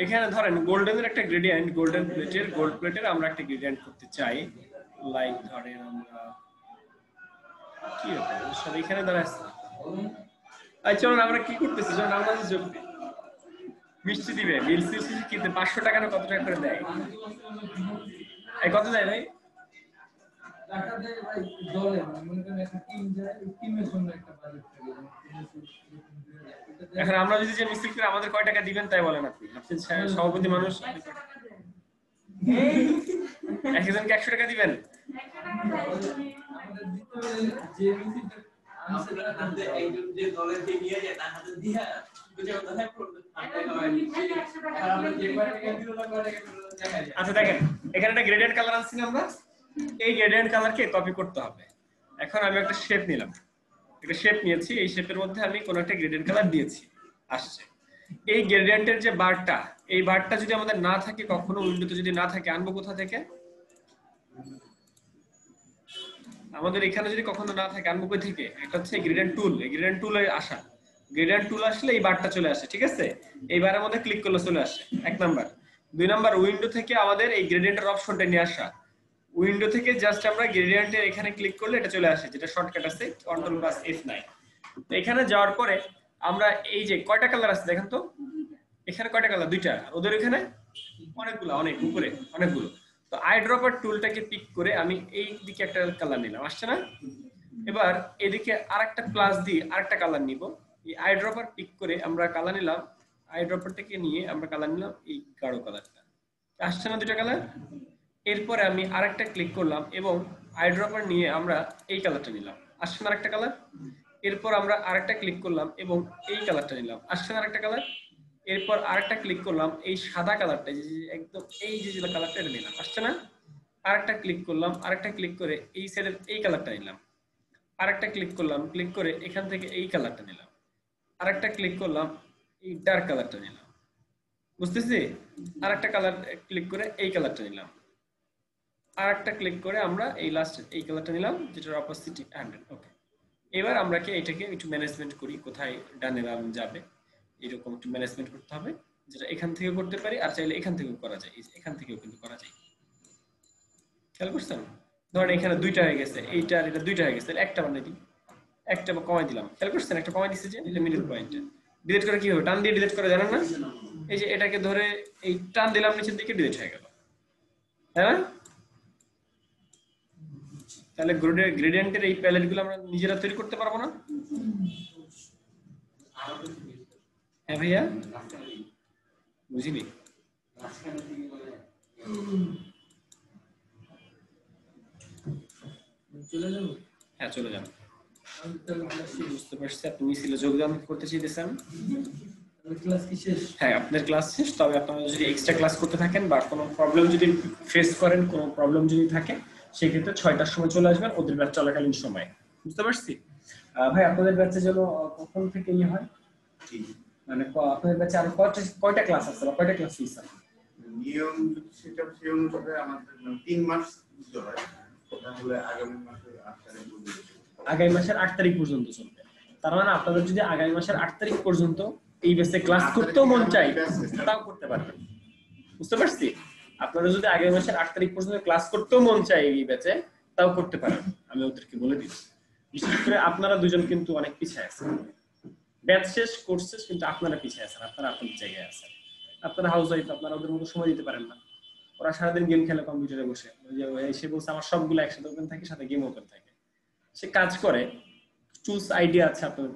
এখানে ধরেন গোল্ডেনের একটা গ্রেডিয়েন্ট, গোল্ড প্লেটের আমরা একটা গ্রেডিয়েন্ট করতে চাই, লাইক ধরেন আমরা কি হবে সব এখানে দাঁড়াচ্ছে। আচ্ছা চলুন আমরা কি করতেছি, যখন আমরা মিষ্টি দিবে বিল সিসি কিনতে 500 টাকা না কত টাকা করে দেয়? এই কত দেয় ভাই? টাকা দেয় ভাই দলে, মনে করেন একটা টিম যায়, ওই টিমের জন্য একটা বাজেট থাকে। এখন আমরা যদি যে মিস্ত্রি করে আমাদের কয় টাকা দিবেন তাই বলেন আপনি? আপনি সভাপতি মানুষ, একজনকে 100 টাকা দিবেন? আমাদের দিতে হবে যে মিউজিকটা যে দলের যে নিয়ে যায় তার হাতে দিয়া বুঝে কোথায় পড়বে। আচ্ছা দেখেন, এখানে একটা গ্রেডিয়েন্ট কালার আনছি না আমরা, এই গ্রেডিয়েন্ট কালারকে কপি করতে হবে। এখন আমি একটা শেপ নিলাম, একটা শেপ নিয়েছি, এই শেপের মধ্যে আমি কোন একটা গ্রেডিয়েন্ট কালার দিয়েছি, আসছে। এই গ্রেডিয়েন্টের যে বারটা, এই বারটা যদি আমাদের না থাকে, কখনো উইন্ডোতে যদি না থাকে, আনবো কোথা থেকে? আমাদের এখানে যদি কখনো না থাকে, আনবো কই থেকে? এটা হচ্ছে গ্রেডিয়েন্ট টুল, এই গ্রেডিয়েন্ট টুলে আসা, গ্রেডিয়েন্ট টুল আসলে এই বারটা চলে আসে, ঠিক আছে? এই বারের মধ্যে ক্লিক করলে চলে আসে, 1 নাম্বার। 2 নাম্বার, উইন্ডো থেকে আমাদের এই গ্রেডিয়েন্টের অপশনটা নিয়ে আসা, উইন্ডো থেকে জাস্ট আমরা গ্রেডিয়েন্টের এখানে ক্লিক করলে এটা চলে আসে, যেটা শর্টকাট আছে কন্ট্রোল প্লাস F9। তো এখানে যাওয়ার পরে আমরা এই যে কয়টা কালার আছে দেখেন তো, এখানে কয়টা কালার? 2টা, ওদের এখানে অনেকগুলো, অনেক উপরে অনেকগুলো। তো আই ড্রপার টুলটাকে পিক করে আমি এই দিকে একটা কালার নিলাম, আসছে না? এবার এদিকে আরেকটা প্লাস দিয়ে আরেকটা কালার নিব, এই আই ড্রপার পিক করে আমরা কালার নিলাম আইড্রপার থেকে নিয়ে আমরা কালার নিলাম এই গাঢ় কালারটা, আসছে না দুইটা কালার। এরপরে আমি আরেকটা ক্লিক করলাম এবং আইড্রপার নিয়ে আমরা এই কালারটা নিলাম, আসছে না আরেকটা কালার। এরপর আমরা আরেকটা ক্লিক করলাম এবং এই কালারটা নিলাম, আসছে না আরেকটা কালার। এরপর আরেকটা ক্লিক করলাম এই সাদা কালারটা, যে একদম এই যে কালারটা এটা নিলাম, আসছে না। আরেকটা ক্লিক করলাম, আরেকটা ক্লিক করে এই সাইডের এই কালারটা নিলাম, আরেকটা ক্লিক করলাম, ক্লিক করে এখান থেকে এই কালারটা নিলাম, আরেকটা ক্লিক করলাম এই ডার্ক কালারটা নিলাম, বুঝতেছি। আরেকটা কালার ক্লিক করে এই কালারটা নিলাম, আরেকটা ক্লিক করে আমরা এই লাস্ট এই কালারটা নিলাম যেটার অপোসিটি 100। ওকে, এবার আমরা কি এটাকে একটু ম্যানেজমেন্ট করি, কোথায় ডানে বাম যাবে এরকম একটু ম্যানেজমেন্ট করতে হবে, যেটা এখান থেকে করতে পারি, আর চাইলে এখান থেকেও করা যায়, এখান থেকেও কিন্তু করা যায়। খেয়াল করছেন, ধরেন এখানে দুইটা হয়ে গেছে, এইটা আর এটা দুইটা হয়ে গেছে, একটা বানাই দিই, একটা কমাই দিলাম। খেয়াল করছেন, একটা কমাই দিচ্ছি যে এটা মিডল পয়েন্টটা। ডিলিট করে কি হবে, টান দিয়ে ডিলিট করে, জানেন না? এই যে এটাকে ধরে এই টান দিলাম নিচের দিকে, ডিলিট হয়ে গেল, হ্যাঁ। তাহলে গ্রেডিয়েন্টের এই প্যালেটগুলো আমরা নিজেরা তৈরি করতে পারবো না? হ্যাঁ ভাইয়া, বুঝিনি। হ্যাঁ চলে যান, বুঝতে পারছি আপনি মিছিলে যোগদান করতে চাইতেছেন। হ্যাঁ আপনার ক্লাস শেষ, তবে আপনারা যদি এক্সট্রা ক্লাস করতে থাকেন বা কোনো প্রবলেম যদি ফেস করেন, কোনো প্রবলেম যদি থাকে, সেক্ষেত্রে 6টার সময় চলে আসবেন, ওদের ব্যাচ চলাকালীন সময়। বুঝতে পারছি ভাই। আপনাদের ব্যাচে যেন কখন থেকে ইয়ে হয়, মানে আপনাদের ব্যাচে আর কয়টা ক্লাস আছে বা কয়টা ক্লাস হইছে? নিয়ম সেটা সেই অনুসারে আমাদের 3 মাস দিতে হয়, তাহলে আগামী মাসের 8 তারিখ পর্যন্ত। আগামী মাসের 8 তারিখ পর্যন্ত চলবে। তার মানে আপনাদের যদি আগামী মাসের 8 তারিখ পর্যন্ত এই ব্যাচে ক্লাস করতেও মন চায়, তাও করতে পারবেন। বুঝতে পারছি, আপনারা যদি আগামী মাসের 8 তারিখ পর্যন্ত ক্লাস করতেও মন চায় এই ব্যাচে, তাও করতে পারেন, আমি ওদেরকে বলে দিই। বিশেষ করে আপনারা দুজন কিন্তু অনেক পিছিয়ে আছেন, ব্যাচ শেষ কোর্স শেষ, কিন্তু আপনারা পিছিয়ে আছেন, আপনারা আপনাদের জায়গায় আছেন। আপনারা হাউস ওয়াইফ, আপনারা ওদের মতো সময় দিতে পারেন না। ওরা সারাদিন গেম খেলে কম্পিউটারে বসে, সে বলছে আমার সবগুলো একসাথে ওপেন থাকে, সাথে গেম ওপেন থাকে। সে কাজ করে, চুজ আইডিয়া আছে আপনাদের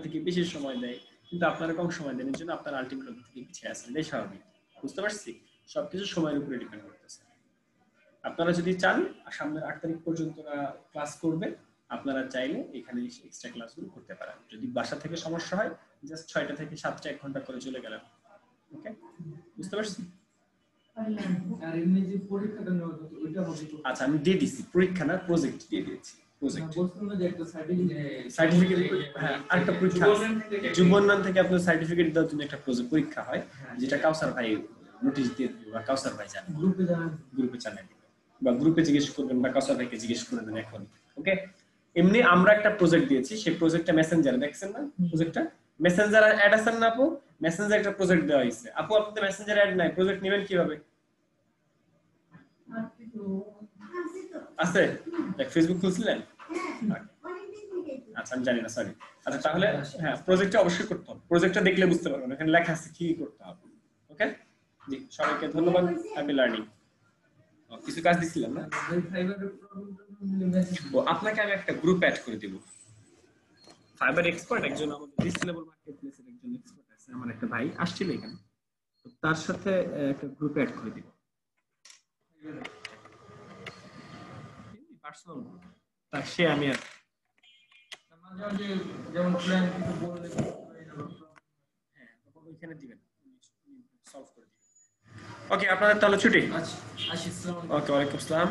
থেকে বেশি সময় দেয়, কিন্তু আপনারা কম সময় দেন, এর জন্য আপনারা আলটিমেটলি ওদের থেকে পিছিয়ে আছেন, এটাই স্বাভাবিক। বুঝতে পারছি, সবকিছু সময়ের উপরে ডিপেন্ড করতেছে। আপনারা যদি চান সামনের 8 তারিখ পর্যন্ত ক্লাস করবে, আপনারা চাইলে এখানে এক্সট্রা ক্লাসগুলো করতে পারেন। যদি বাসা থেকে সমস্যা হয়, জাস্ট 6টা থেকে 7টা 1 ঘন্টা করে চলে গেলেন। ওকে, বুঝতে পারছি। আর এমনি যে পরীক্ষাটা নেওয়া হতো ওইটা হবে তো? আচ্ছা আমি দিয়ে দিছি, পরীক্ষা না প্রজেক্ট দিয়ে দিয়েছি। প্রজেক্ট বলছিলাম যে একটা সার্টিফিকেট, হ্যাঁ আরেকটা পরীক্ষা যুবউন্নয়ন থেকে আপনাদের সার্টিফিকেট দেওয়ার জন্য একটা পরীক্ষা হয়, যেটা কাউসার ভাই নোটিশ দিয়ে দিবে বা কাউসার ভাই জানে, গ্রুপে জানাই দিবে বা গ্রুপে জিজ্ঞেস করবেন বা কাউসার ভাইকে জিজ্ঞেস করে দেন এখন। ওকে, এমনি আমরা একটা প্রজেক্ট দিয়েছি, সেই প্রজেক্টটা মেসেঞ্জারে দেখছেন না? প্রজেক্টটা মেসেঞ্জারে অ্যাড আছেন না আপু? মেসেঞ্জারে একটা প্রজেক্ট দেওয়া হয়েছে। আপু আপনাদের মেসেঞ্জারে অ্যাড নাই, প্রজেক্ট নেবেন কিভাবে? আছে, ফেসবুক খুলছিলেন? আচ্ছা আমি জানি না, সরি। আচ্ছা তাহলে হ্যাঁ প্রজেক্টটা অবশ্যই করতে হবে, প্রজেক্টটা দেখলে বুঝতে পারবেন এখানে লেখা আছে কি করতে হবে। ওকে জি, সবাইকে ধন্যবাদ, হ্যাপি লার্নিং। কিছু কাজ দিছিলাম না? ও আপনাকে আমি একটা গ্রুপ অ্যাড করে দিব। ফাইবার এক্সপার্ট একজন আমাদের রিজনেবল মার্কেটপ্লেসের একজন এক্সপার্ট আছে, আমার একটা ভাই আসছিল এখানে, তো তার সাথে একটা গ্রুপ অ্যাড করে দিব, পার্সোনাল গ্রুপ। তার সে আমি আর যেমন প্ল্যান কিছু বললে হ্যাঁ তখন ওইখানে দিবেন, সলভ করে দিবেন। ওকে আপনাদের তাহলে ছুটি। আচ্ছা আসি। ওকে ওয়ালাইকুম আসসালাম।